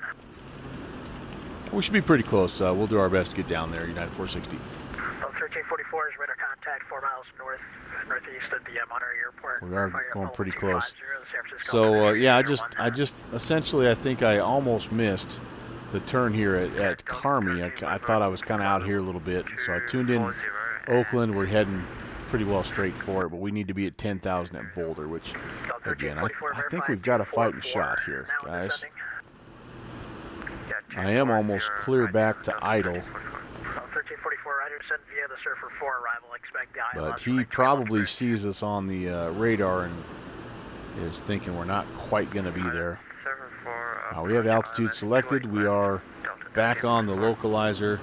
We should be pretty close. We'll do our best to get down there. United 460. 1344 is radar contact 4 miles northeast of the Monterey Airport. We are going pretty close. So yeah, I just essentially I think I almost missed the turn here at Carmi. I thought I was kind of out here a little bit, so I tuned in Oakland. We're heading pretty well straight for it, but we need to be at 10,000 at Boulder, which again I think we've got a fighting shot here, guys. I am almost clear back to idle. 1344 rider sent via the Surfer 4 arrival. Expect the ILS. But he probably sees us on the radar and is thinking we're not quite going to be there. We have altitude selected. We are back on the localizer,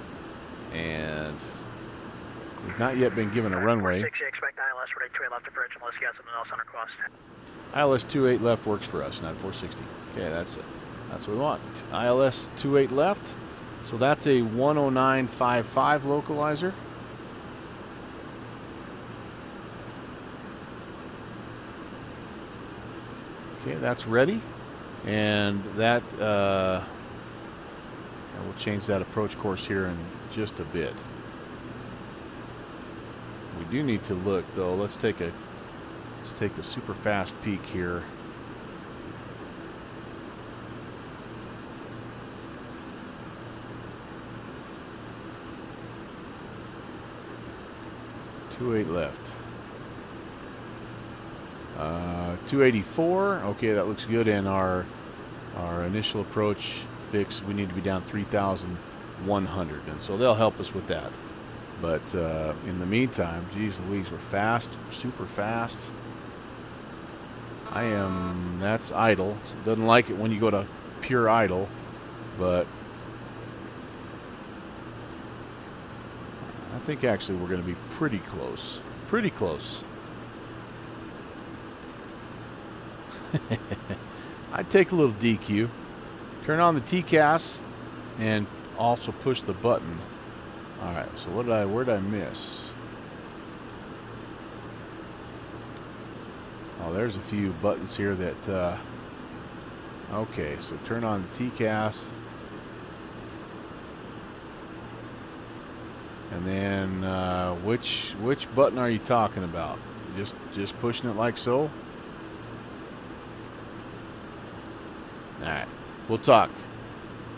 and we've not yet been given a runway. Expect ILS for 28 left approach unless you got something else on our cost. ILS 28 left works for us, not 460. Okay, that's it. That's what we want. ILS 28 left. So that's a 109.55 localizer. Okay, that's ready. And that, we'll change that approach course here in just a bit. We do need to look though. Let's take a super fast peek here. .28 left. 284. Okay, that looks good. And our initial approach fix, we need to be down 3,100, and so they'll help us with that. But in the meantime, geez Louise, we're fast, super fast. That's idle. So doesn't like it when you go to pure idle, but I think actually we're going to be pretty close. Pretty close. I'd take a little DQ. Turn on the TCAS and also push the button. Alright, so where did I miss? Oh, there's a few buttons here that okay, so turn on the TCAS. And then which button are you talking about? Just pushing it like so? Alright. We'll talk.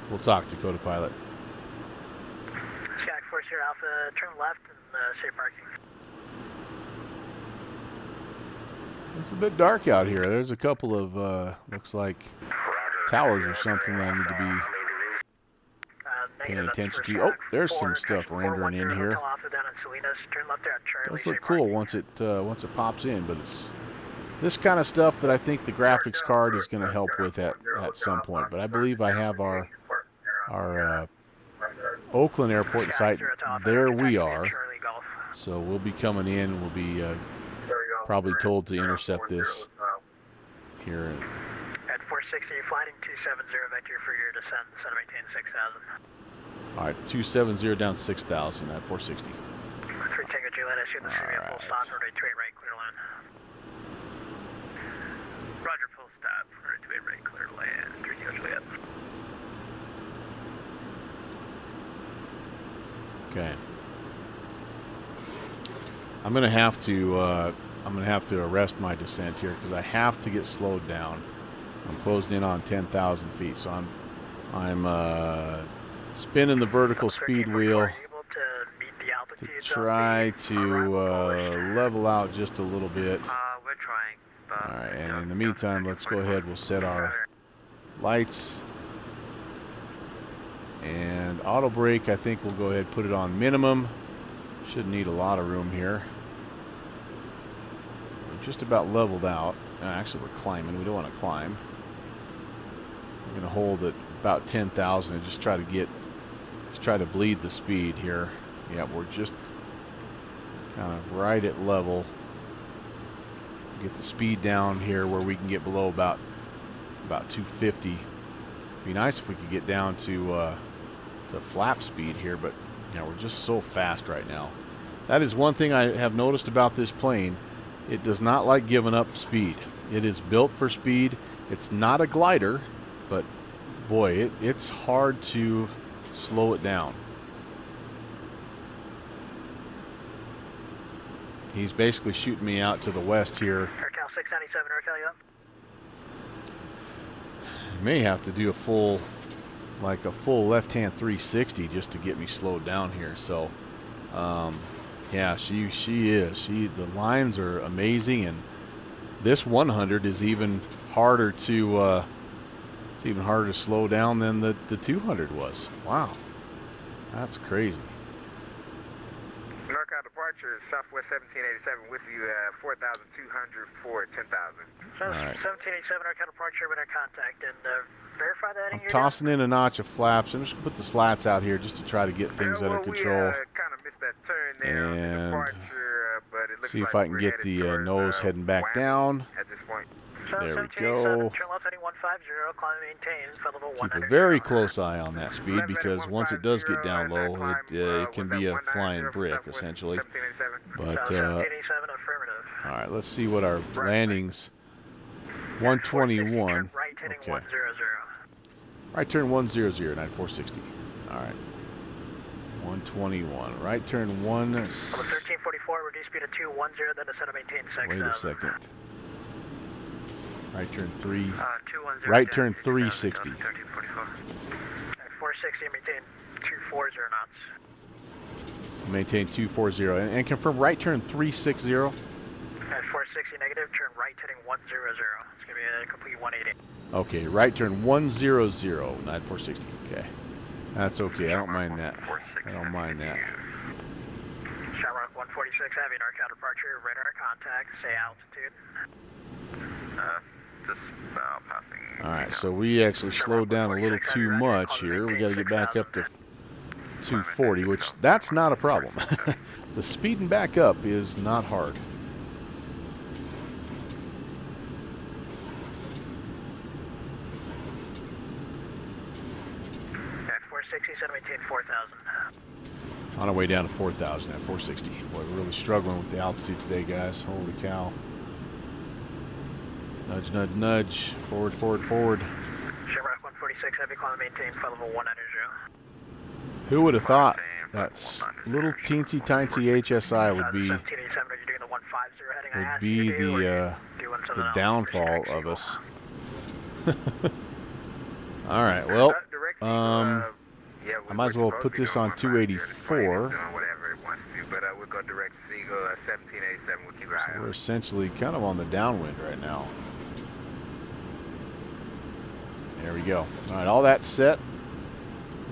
We'll talk, Dakota Pilot. Sky Sierra Alpha, turn left and safe parking. It's a bit dark out here. There's a couple of, looks like towers or something that I need to be paying attention to. Oh, there's some stuff rendering in here. Does look cool once it pops in, but it's this kind of stuff that I think the graphics card is going to help with at some point. But I believe I have our Oakland airport site. There we are. So we'll be coming in. We'll be probably told to intercept this here. At 460, flighting 270, vector for your descent, center maintain 6,000. All right, 270 down 6,000 at 460. 3 Tango Juliet, I assume this is a full stop, runway 28 right, clear land. Roger, full stop. Runway 28 right, clear land. 3 Tango Juliet. Okay. I'm gonna have to arrest my descent here because I have to get slowed down. I'm closed in on 10,000 feet, so I'm spinning the vertical speed wheel to try to level out just a little bit. We're trying. All right, and in the meantime, let's go ahead. We'll set our lights and auto brake. I think we'll go ahead and put it on minimum. Shouldn't need a lot of room here. We're just about leveled out. Actually, we're climbing. We don't want to climb. We're going to hold at about 10,000 and just try to bleed the speed here. Yeah, we're just kind of right at level. Get the speed down here where we can get below about 250. Be nice if we could get down to flap speed here, but you know, we're just so fast right now. That is one thing I have noticed about this plane. It does not like giving up speed. It is built for speed. It's not a glider, but boy, it's hard to slow it down. He's basically shooting me out to the west here. AirCal 697, AirCal, yep. May have to do a full left-hand 360 just to get me slowed down here. So, yeah, she is. The lines are amazing, and this 100 is even harder to slow down than the 200 was. Wow, that's crazy. NorCal departure, Southwest 1787 with you at 4,200 for 10,000. All right. 1787, NorCal departure with our contact, and verify that I'm tossing in a notch of flaps. I'm just going to put the slats out here just to try to get things under control. We kind of missed that turn there on the departure, but it looks see like if I can we're get headed the towards, nose heading back down. At this point. There we go. Turn left heading 150, climb and maintain, flight level Keep 190. a very close eye on that speed because once it does get down low, it can be a flying brick essentially. But 1787, affirmative. all right, let's see what our landings. 121. Right heading Okay. 100. Right turn 100, 9460. All right. 121. Right turn 1. Level 1344, reduce speed to 210, then descend to maintain 6,000. Wait a second. Right turn 3. 210. Right turn 360. 1344. 460, maintain 240 knots. Maintain 240 and confirm right turn 360. At 460 negative, turn right heading 100. It's going to be a complete 180. Okay, right turn 100, 9460. Okay. That's okay. I don't mind that. I don't mind that. Shamrock 146, having our counterparture, radar contact, say altitude. Just passing. Alright, so we actually slowed down a little too much here. We got to get back up to 240, which that's not a problem. The speeding back up is not hard. At 460, set to maintain 4,000. On our way down to 4,000 at 460. Boy, we're really struggling with the altitude today, guys. Holy cow. Nudge, nudge, nudge. Forward, forward, forward. Shamrock 146, heavy climb maintain, flight level 190. Who would have thought that little teensy tiny HSI would be 1787, are you doing the 150 heading I asked be you to do, or are you doing something the else? downfall of us. All right, well, Yeah, I might as well put this on 284. Whatever it wants to, but we'll go direct to Seagull 1787. We'll keep our eye So out. we're essentially kind of on the downwind right now. There we go. All right, all that's set.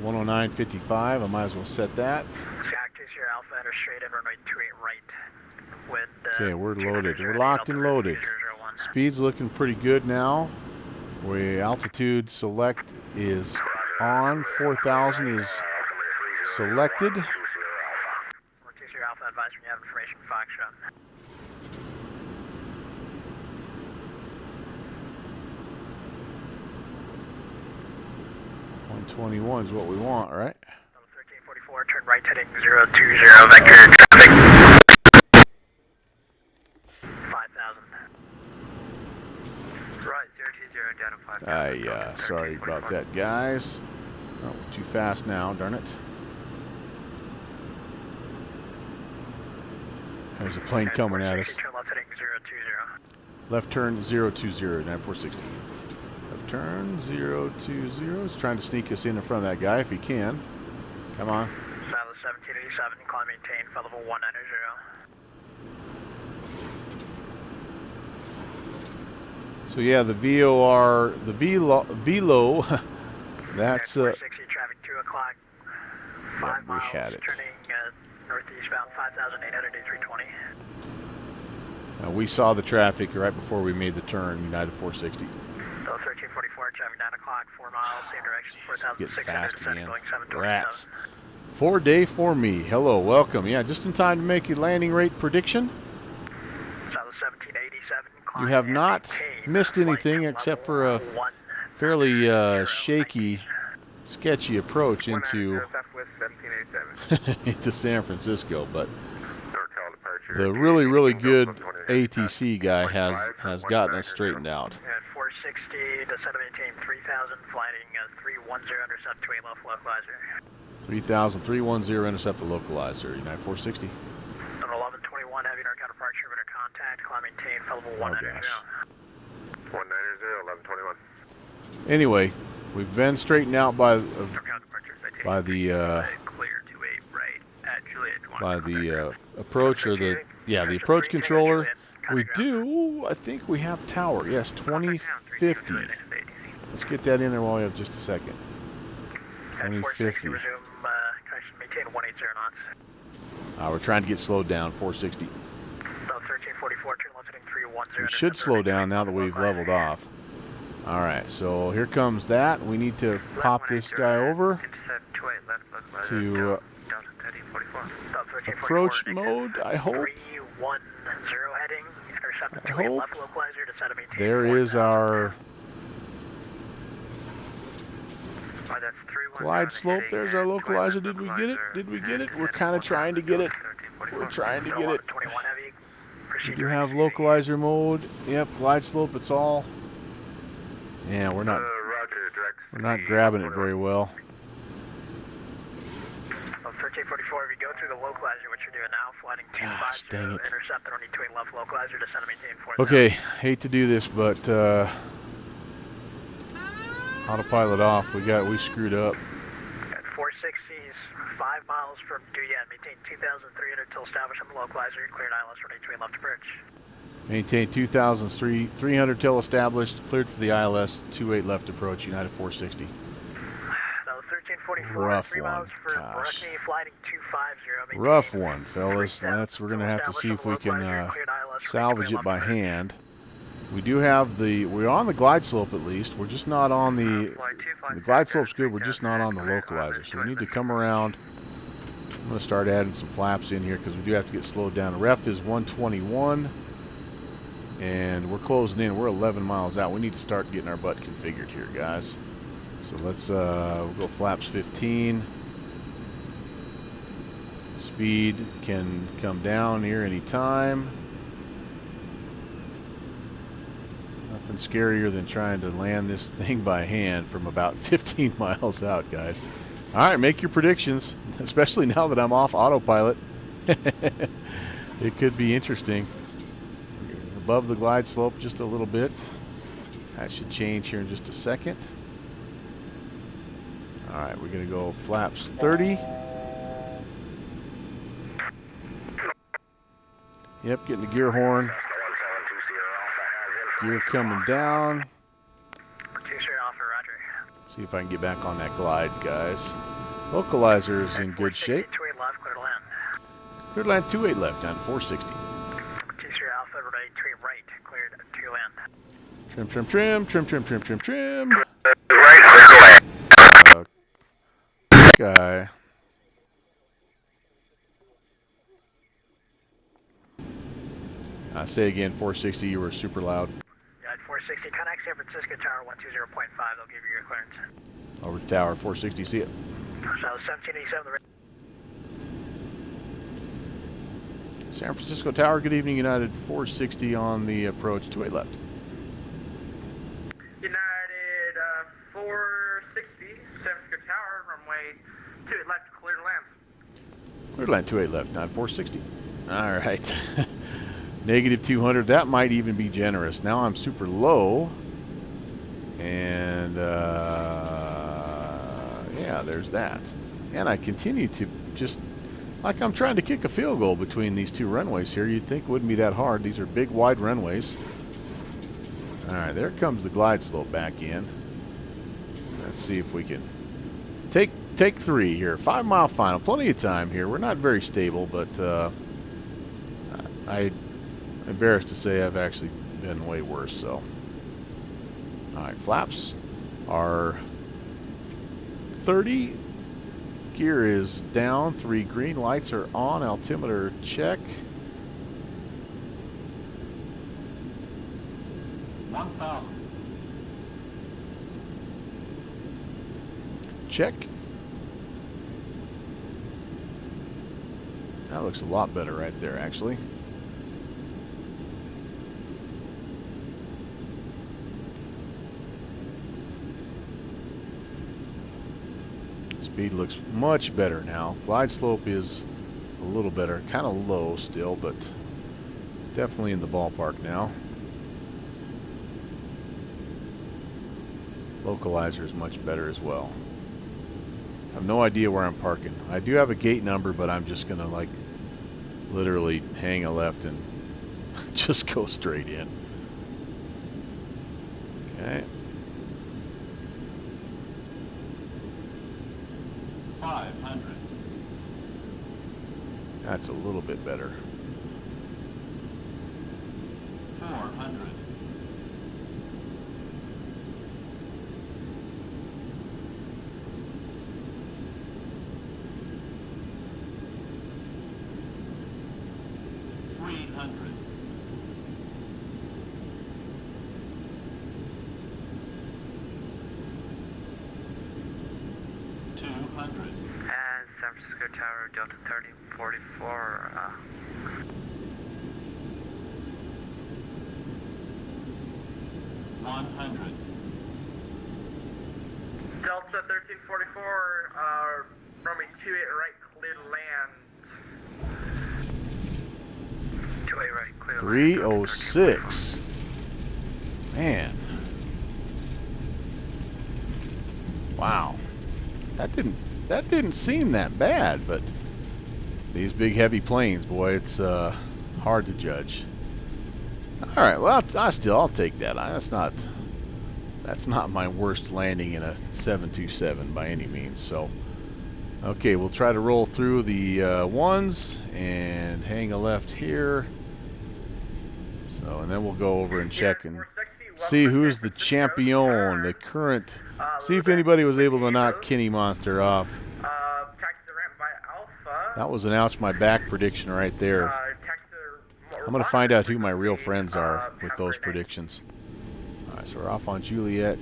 109.55. I might as well set that. Cactus, your Alpha, enter straight in runway 28 right. With, Okay, we're loaded. We're locked and loaded. Speed's looking pretty good now. Altitude select is on. 4,000 is selected. Your Alpha, advise when you have information, Foxtrot. 121 is what we want, right? 1344, turn right heading 020, vector traffic. 5,000. Right, 020 down to 5,000. Sorry about that, guys. Oh, we're too fast now, darn it. There's a plane coming at us. Turn left heading 020. Left turn 020, 9460. Left turn 020. He's trying to sneak us in front of that guy if he can. Come on. South 1787, climb maintain, flight level 190. So yeah, the VOR, the VLO, that's 460 traffic 2 o'clock. 5 we miles. had it. Turning northeast bound 5,800 to 320. we saw the traffic right before we made the turn, United 460. So 1344, traffic 9 o'clock, 4 miles, same direction, Getting 4,600 fast descending, again. going 727. Rats. 4-day for me. Hello, welcome. Yeah, just in time to make a landing rate prediction. South 1787, You climb have and not maintain missed anything flight except for a level fairly 190. shaky, sketchy approach into 190 Southwest 1787. into San Francisco, but NorCal departure. the really good ATC guy has gotten us straightened out. At 460, descend to maintain 3,000, flying 310, intercept 2 left localizer. 3,000, 310, intercept the localizer, United 460. On 1121, having our counterparture under contact, climb maintain, flight level 190. gosh. 190, 1121. Anyway, we've been straightened out by NorCal departure, citation. by the Clear to 8 right at Juliet 1. by the approach or the approach controller. We do, I think we have tower. Yes, 2050. Let's get that in there while we have just a second. At 460, 2050. resume, connection, maintain 180 knots. We're trying to get slowed down, 460. So 1344, turn left heading 310. We should slow down now that we've leveled off. All right, so here comes that. We need to pop this guy over Intercept 28 left localizer. to Delta 1344. approach mode, I hope. 310 heading, intercept I 28 hope. left localizer, descend to maintain. There is 4,000. our That's 310 glide slope. heading There's our at localizer. 28 Did we get it? localizer, Did we get it? and We're kind of trying to get it. 1344. We're trying to So get it. 21 heavy. We Proceed do to have exceeding. localizer mode. Yep, glide slope. It's all. Yeah, we're not Roger, direct. grabbing it very well. So 1344, if you go through the localizer, what you're doing now, flying Gosh, 250, dang it. intercept, I don't need 28 left localizer, descend to maintain 4,000. Okay, hate to do this, but autopilot off. We screwed up. At 460s, 5 miles from Duyan, maintain 2,300 till established on the localizer, cleared ILS, running 28 left approach. Maintain 2,300 till established. Cleared for the ILS. 28 left approach. United 460. That was 1344, Rough 3 one, miles for gosh. Brackney, flying 250. Rough one, fellas. We're gonna have to see if we can salvage it by hand. We do have we're on the glide slope at least. We're just not on the glide slope's good. We're just not on the localizer. So we need to come around. I'm gonna start adding some flaps in here because we do have to get slowed down. The ref is 121, and we're closing in. We're 11 miles out. We need to start getting our butt configured here, guys. So let's we'll go flaps 15. Speed can come down here anytime. Nothing scarier than trying to land this thing by hand from about 15 miles out, guys. All right, make your predictions, especially now that I'm off autopilot. It could be interesting. Above the glide slope just a little bit. That should change here in just a second. Alright, we're going to go flaps 30. Yep, getting the gear horn. Gear coming down. 2 straight Alpha, roger. See if I can get back on that glide, guys. Localizer is in good shape. 28 left, clear to land. Cleared land 28 left down to 460. 2 straight Alpha, ready, 3 right, cleared to land. Trim, trim, trim, trim, trim, trim, trim, trim. Right, clear to land. Guy. I say again, 460, you were super loud. Yeah, at 460, contact San Francisco Tower 120.5, they'll give you your clearance. Over to tower, 460, see it. So 1787, the San Francisco Tower, good evening, United 460 on the approach, 28 left. United 460, San Francisco Tower, runway 28 left, clear to land. Cleared land 28 left, down 460. Alright. Negative 200, that might even be generous. Now I'm super low. And, yeah, there's that. And I continue to just, like I'm trying to kick a field goal between these two runways here. You'd think it wouldn't be that hard. These are big, wide runways. Alright, there comes the glide slope back in. Let's see if we can take 3 here. 5 mile final. Plenty of time here. We're not very stable, but I'm embarrassed to say I've actually been way worse, so. Alright, flaps are 30. Gear is down. 3 green. Lights are on. Altimeter check. 1,000. Check. That looks a lot better right there, actually. Speed looks much better now. Glide slope is a little better. Kind of low still, but definitely in the ballpark now. Localizer is much better as well. I have no idea where I'm parking. I do have a gate number, but I'm just gonna like literally hang a left and just go straight in. Okay. 500. That's a little bit better. 400. 300. 200. And San Francisco Tower, Delta 1344, 100. Delta 1344, runway 28 right, clear to land. 28 right, clear. 306. Man. Wow. That didn't seem that bad, but these big heavy planes, boy, it's hard to judge. All right, well, I'll take that. That's not my worst landing in a 727 by any means. So, okay, we'll try to roll through the ones and hang a left here. So, and then we'll go over and check and see who's the champion, the current. See if anybody was able to knock Kenny Monster off. Taxi to ramp by Alpha. That was an ouch my back prediction right there. I'm going to find out who my real friends are with those predictions. Alright, so we're off on Juliet.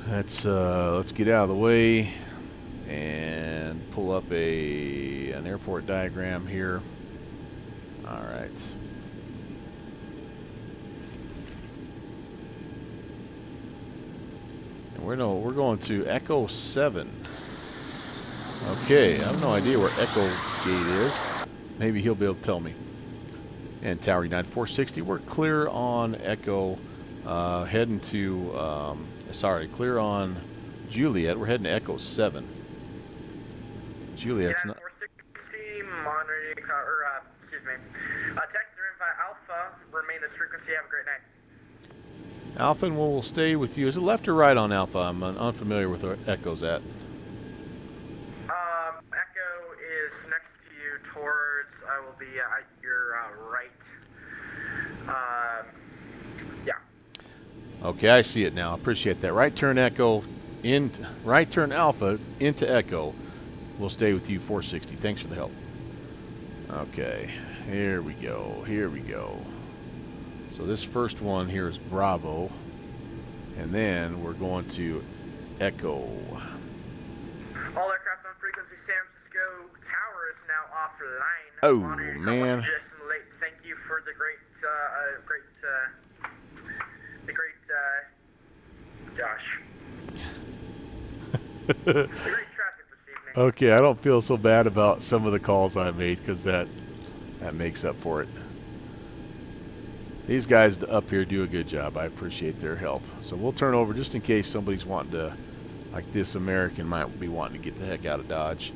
Let's get out of the way and pull up an airport diagram here. Alright. And we're going to Echo 7. Okay, I have no idea where Echo Gate is. Maybe he'll be able to tell me. And Tower United 460, we're clear on Echo, heading to Sorry, clear on Juliet. We're heading to Echo 7. Juliet's not. 460, monitoring, excuse me. Taxis are in via Alpha. Remain this frequency. Have a great night. Alpha, and we'll stay with you. Is it left or right on Alpha? I'm unfamiliar with where Echo's at. Echo is next to you towards, I will be at your right. Yeah. Okay, I see it now. Appreciate that. Right turn Echo, right turn Alpha into Echo. We'll stay with you 460. Thanks for the help. Okay, here we go. Here we go. So this first one here is Bravo, and then we're going to Echo. All aircraft on frequency San Francisco Tower is now offline. Oh, Monitoring man. Jason Lake. Thank you for the great, Josh. The great traffic this evening. Okay, I don't feel so bad about some of the calls I made because that makes up for it. These guys up here do a good job. I appreciate their help. So we'll turn over just in case somebody's wanting to, like this American might be wanting to get the heck out of Dodge.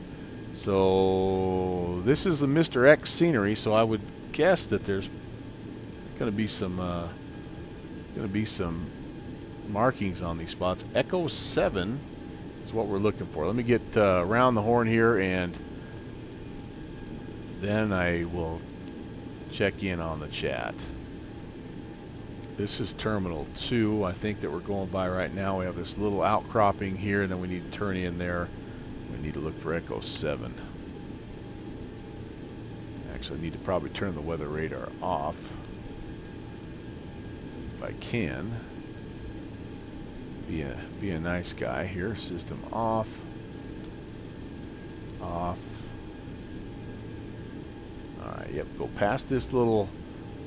So this is the Mr. X scenery, so I would guess that there's going to be some markings on these spots. Echo 7 is what we're looking for. Let me get around the horn here, and then I will check in on the chat. This is Terminal 2, I think, that we're going by right now. We have this little outcropping here, and then we need to turn in there. We need to look for Echo 7. Actually, I need to probably turn the weather radar off, if I can. Be a nice guy here. System off. Off. Alright, yep, go past this little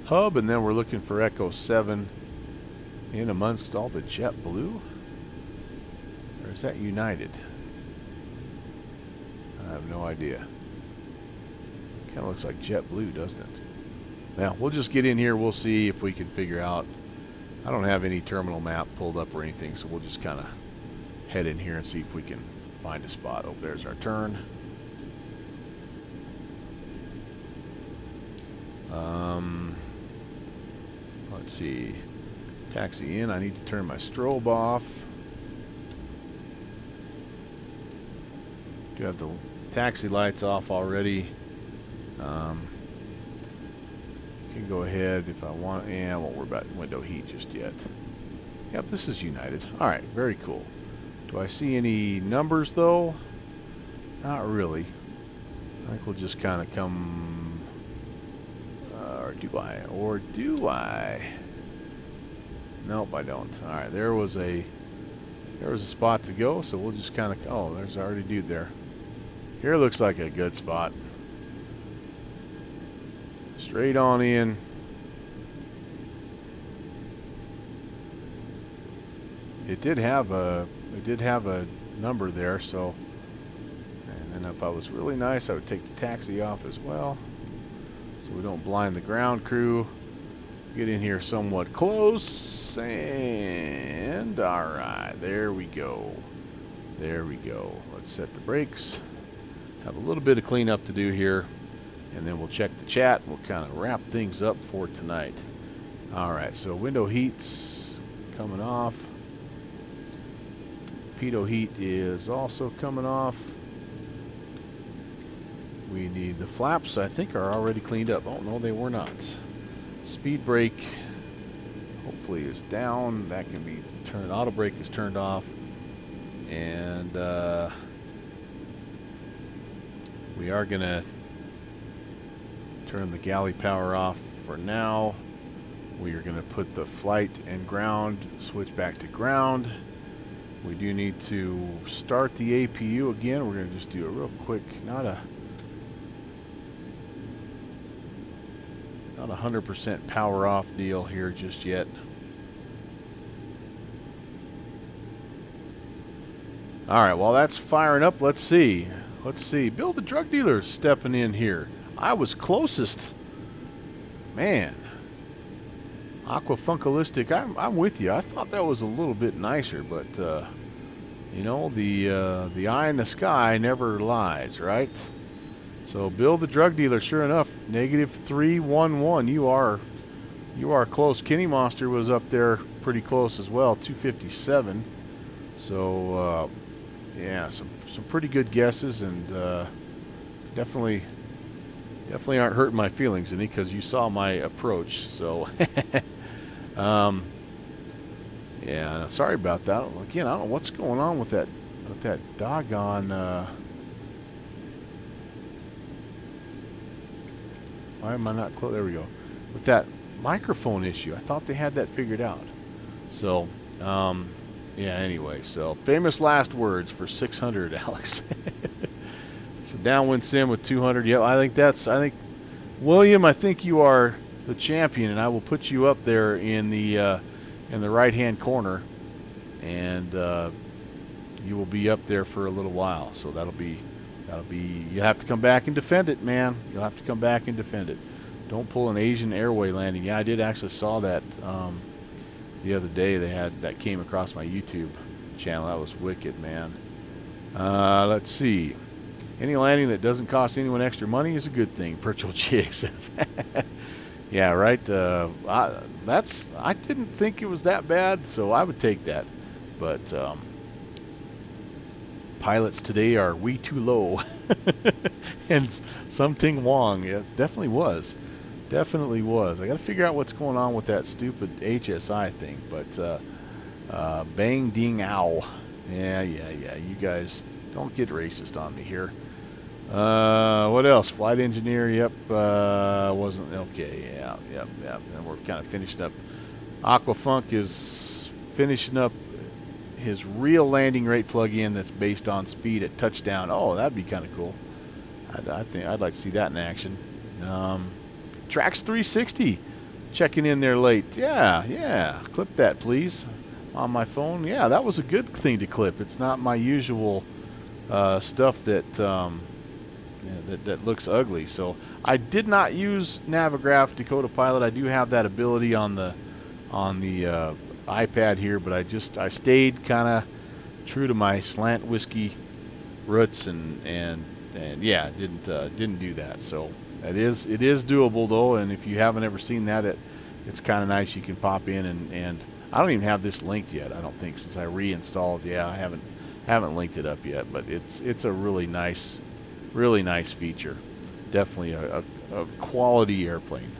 hub, and then we're looking for Echo 7 in amongst all the JetBlue. Or is that United? I have no idea. Kind of looks like JetBlue, doesn't it? Now, we'll just get in here. We'll see if we can figure out. I don't have any terminal map pulled up or anything, so we'll just kind of head in here and see if we can find a spot. Oh, there's our turn. Let's see. Taxi in. I need to turn my strobe off. Do have the taxi lights off already. Can go ahead if I want. Yeah, I won't worry about window heat just yet. Yep, this is United. Alright, very cool. Do I see any numbers though? Not really. I think we'll just kind of come. Or do I? Or do I? Nope, I don't. Alright, there was a spot to go, so we'll just kind of. Oh, there's already a dude there. Here looks like a good spot. Straight on in. It did have a number there, so. And then if I was really nice, I would take the taxi off as well, so we don't blind the ground crew. Get in here somewhat close, and all right, there we go. There we go. Let's set the brakes. Have a little bit of cleanup to do here, and then we'll check the chat. We'll kind of wrap things up for tonight. All right, so window heat's coming off. Pitot heat is also coming off. We need the flaps, I think, are already cleaned up. Oh, no, they were not. Speed brake, hopefully, is down. That can be turned. Auto brake is turned off. And we are going to turn the galley power off for now. We are going to put the flight and ground, switch back to ground. We do need to start the APU again. We're going to just do a real quick, not a 100% power off deal here just yet. Alright, while that's firing up, let's see. Let's see. Bill the drug dealer stepping in here. I was closest. Man. Aquafunkalistic, I'm with you. I thought that was a little bit nicer, but you know, the eye in the sky never lies, right? So Bill the drug dealer, sure enough, -311. You are close. Kenny Monster was up there pretty close as well, 257. So yeah, some pretty good guesses, and definitely aren't hurting my feelings any, because you saw my approach. So um, yeah, sorry about that. Again, I don't know what's going on with that doggone. Why am I not close? There we go. With that microphone issue, I thought they had that figured out. So yeah. Anyway, so famous last words for 600, Alex. So downwind sim with 200. Yep, I think William, I think you are the champion, and I will put you up there in the right-hand corner, and you will be up there for a little while. So that'll be you have to come back and defend it, man. You'll have to come back and defend it. Don't pull an Asian Airway landing. Yeah, I did actually saw that the other day. That came across my YouTube channel. That was wicked, man. Let's see. Any landing that doesn't cost anyone extra money is a good thing, Virtual Jig says. Yeah, right. I didn't think it was that bad, so I would take that. But pilots today are way too low. And something Wong, yeah, definitely was. Definitely was. I got to figure out what's going on with that stupid HSI thing. But bang ding ow. Yeah. You guys don't get racist on me here. What else? Flight engineer, yep, wasn't okay. Yep. And we're kind of finishing up. Aquafunk is finishing up his real landing rate plug-in that's based on speed at touchdown. Oh, that'd be kind of cool. I think I'd like to see that in action. Trax 360 checking in there late. Yeah. Clip that, please, on my phone. Yeah, that was a good thing to clip. It's not my usual stuff that that looks ugly. So I did not use Navigraph Dakota Pilot. I do have that ability on the iPad here, but I stayed kind of true to my slant whiskey roots, and yeah, didn't do that. So it is doable though, and if you haven't ever seen that, it's kind of nice. You can pop in and I don't even have this linked yet. I don't think, since I reinstalled. Yeah, I haven't linked it up yet, but it's a really nice feature. Definitely a quality airplane.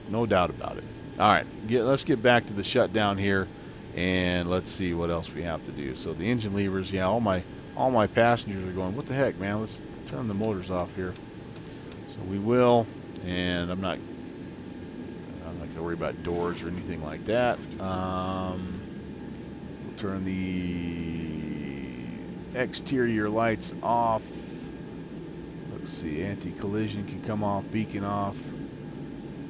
No doubt about it. All right, let's get back to the shutdown here, and let's see what else we have to do. So the engine levers, yeah, all my passengers are going, what the heck, man? Let's turn the motors off here. So we will, and I'm not gonna worry about doors or anything like that. We'll turn the exterior lights off. Let's see, anti-collision can come off, beacon off.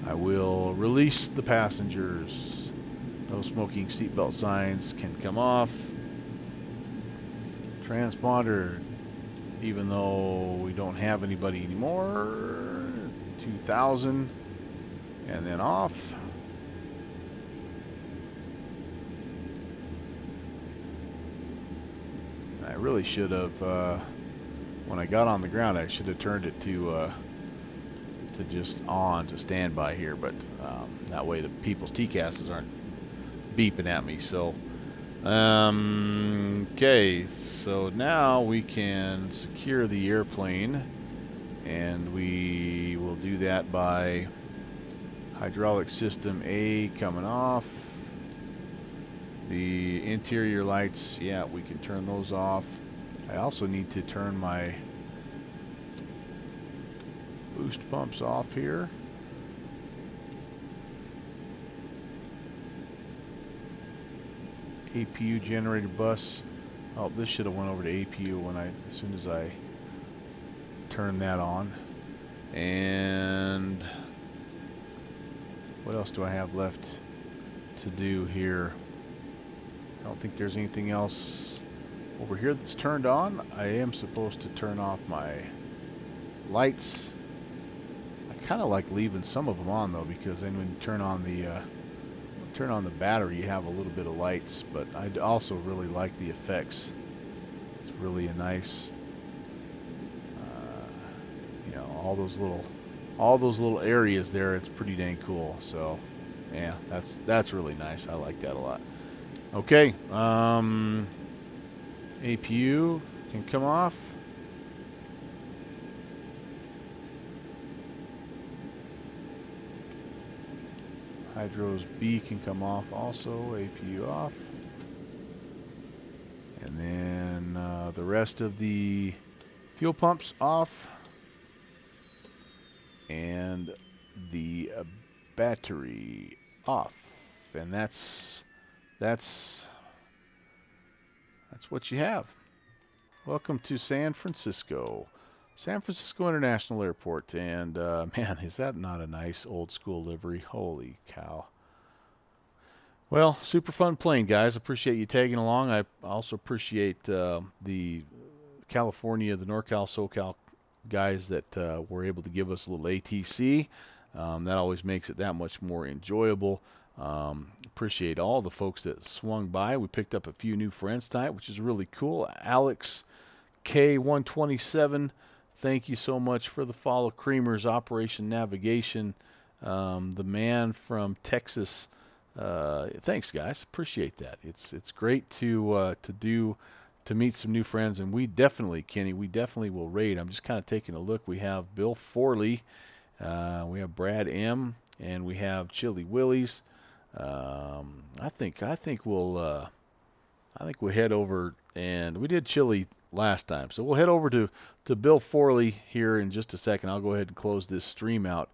I will release the passengers. No smoking seatbelt signs can come off. Transponder, even though we don't have anybody anymore, 2000, and then off. I really should have, when I got on the ground, I should have turned it to just on to standby here, but that way the people's TCASs aren't beeping at me. So okay, so now we can secure the airplane, and we will do that by hydraulic system A coming off. The interior lights, yeah, we can turn those off. I also need to turn my boost pumps off here. APU generator bus. Oh, this should have went over to APU as soon as I turned that on. And what else do I have left to do here? I don't think there's anything else over here that's turned on. I am supposed to turn off my lights. I kind of like leaving some of them on though, because then when you turn on the turn on the battery, you have a little bit of lights, but I also really like the effects. It's really a nice, you know, all those little areas there. It's pretty dang cool. So, yeah, that's really nice. I like that a lot. Okay, APU can come off. Hydros B can come off also, APU off. And then the rest of the fuel pumps off. And the battery off. And that's what you have. Welcome to San Francisco. San Francisco International Airport, and man, is that not a nice old school livery? Holy cow. Well, super fun plane, guys. Appreciate you tagging along. I also appreciate the California, the NorCal, SoCal guys that were able to give us a little ATC. That always makes it that much more enjoyable. Appreciate all the folks that swung by. We picked up a few new friends tonight, which is really cool. Alex K127, thank you so much for the follow. Creamer's Operation Navigation, the man from Texas. Thanks, guys. Appreciate that. It's great to meet some new friends, and we definitely, Kenny, we definitely will raid. I'm just kind of taking a look. We have Bill Forley, we have Brad M, and we have Chili Willies. I think we'll head over, and we did Chili last time, so we'll head over to Bill Forley here in just a second. I'll go ahead and close this stream out,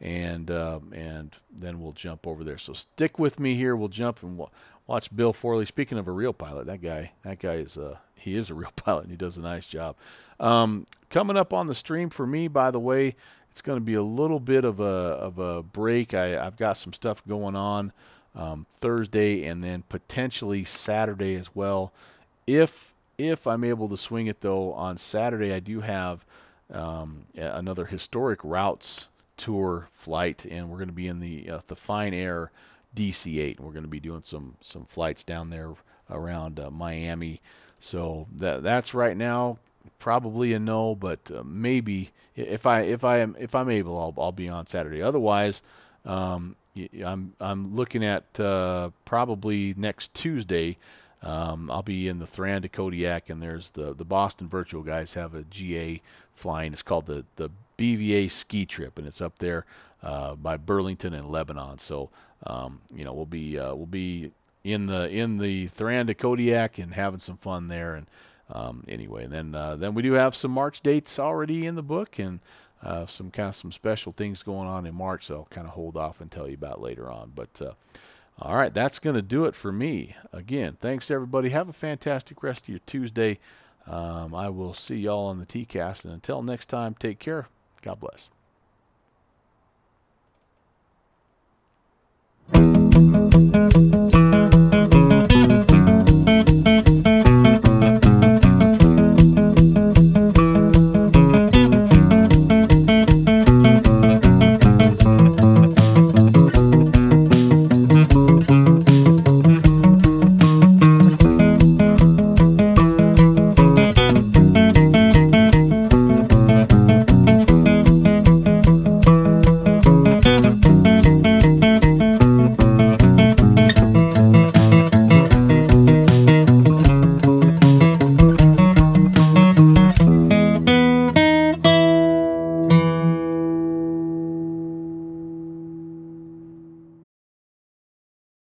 and then we'll jump over there. So stick with me here. We'll jump and watch Bill Forley. Speaking of a real pilot, that guy is he is a real pilot, and he does a nice job. Coming up on the stream for me, by the way, it's going to be a little bit of a break. I've got some stuff going on Thursday and then potentially Saturday as well. If I'm able to swing it though, on Saturday I do have another historic routes tour flight, and we're going to be in the Fine Air DC-8, and we're going to be doing some flights down there around Miami. So that's right now probably a no, but maybe if I'm able, I'll be on Saturday. Otherwise, I'm looking at probably next Tuesday. I'll be in the Thran to Kodiak, and there's the Boston Virtual guys have a GA flying. It's called the BVA ski trip, and it's up there by Burlington and Lebanon. So we'll be in the Thran to Kodiak and having some fun there. And anyway, and then we do have some March dates already in the book, and some special things going on in March. So I'll kind of hold off and tell you about later on. But all right, that's going to do it for me. Again, thanks to everybody. Have a fantastic rest of your Tuesday. I will see y'all on the TCast, and until next time, take care. God bless.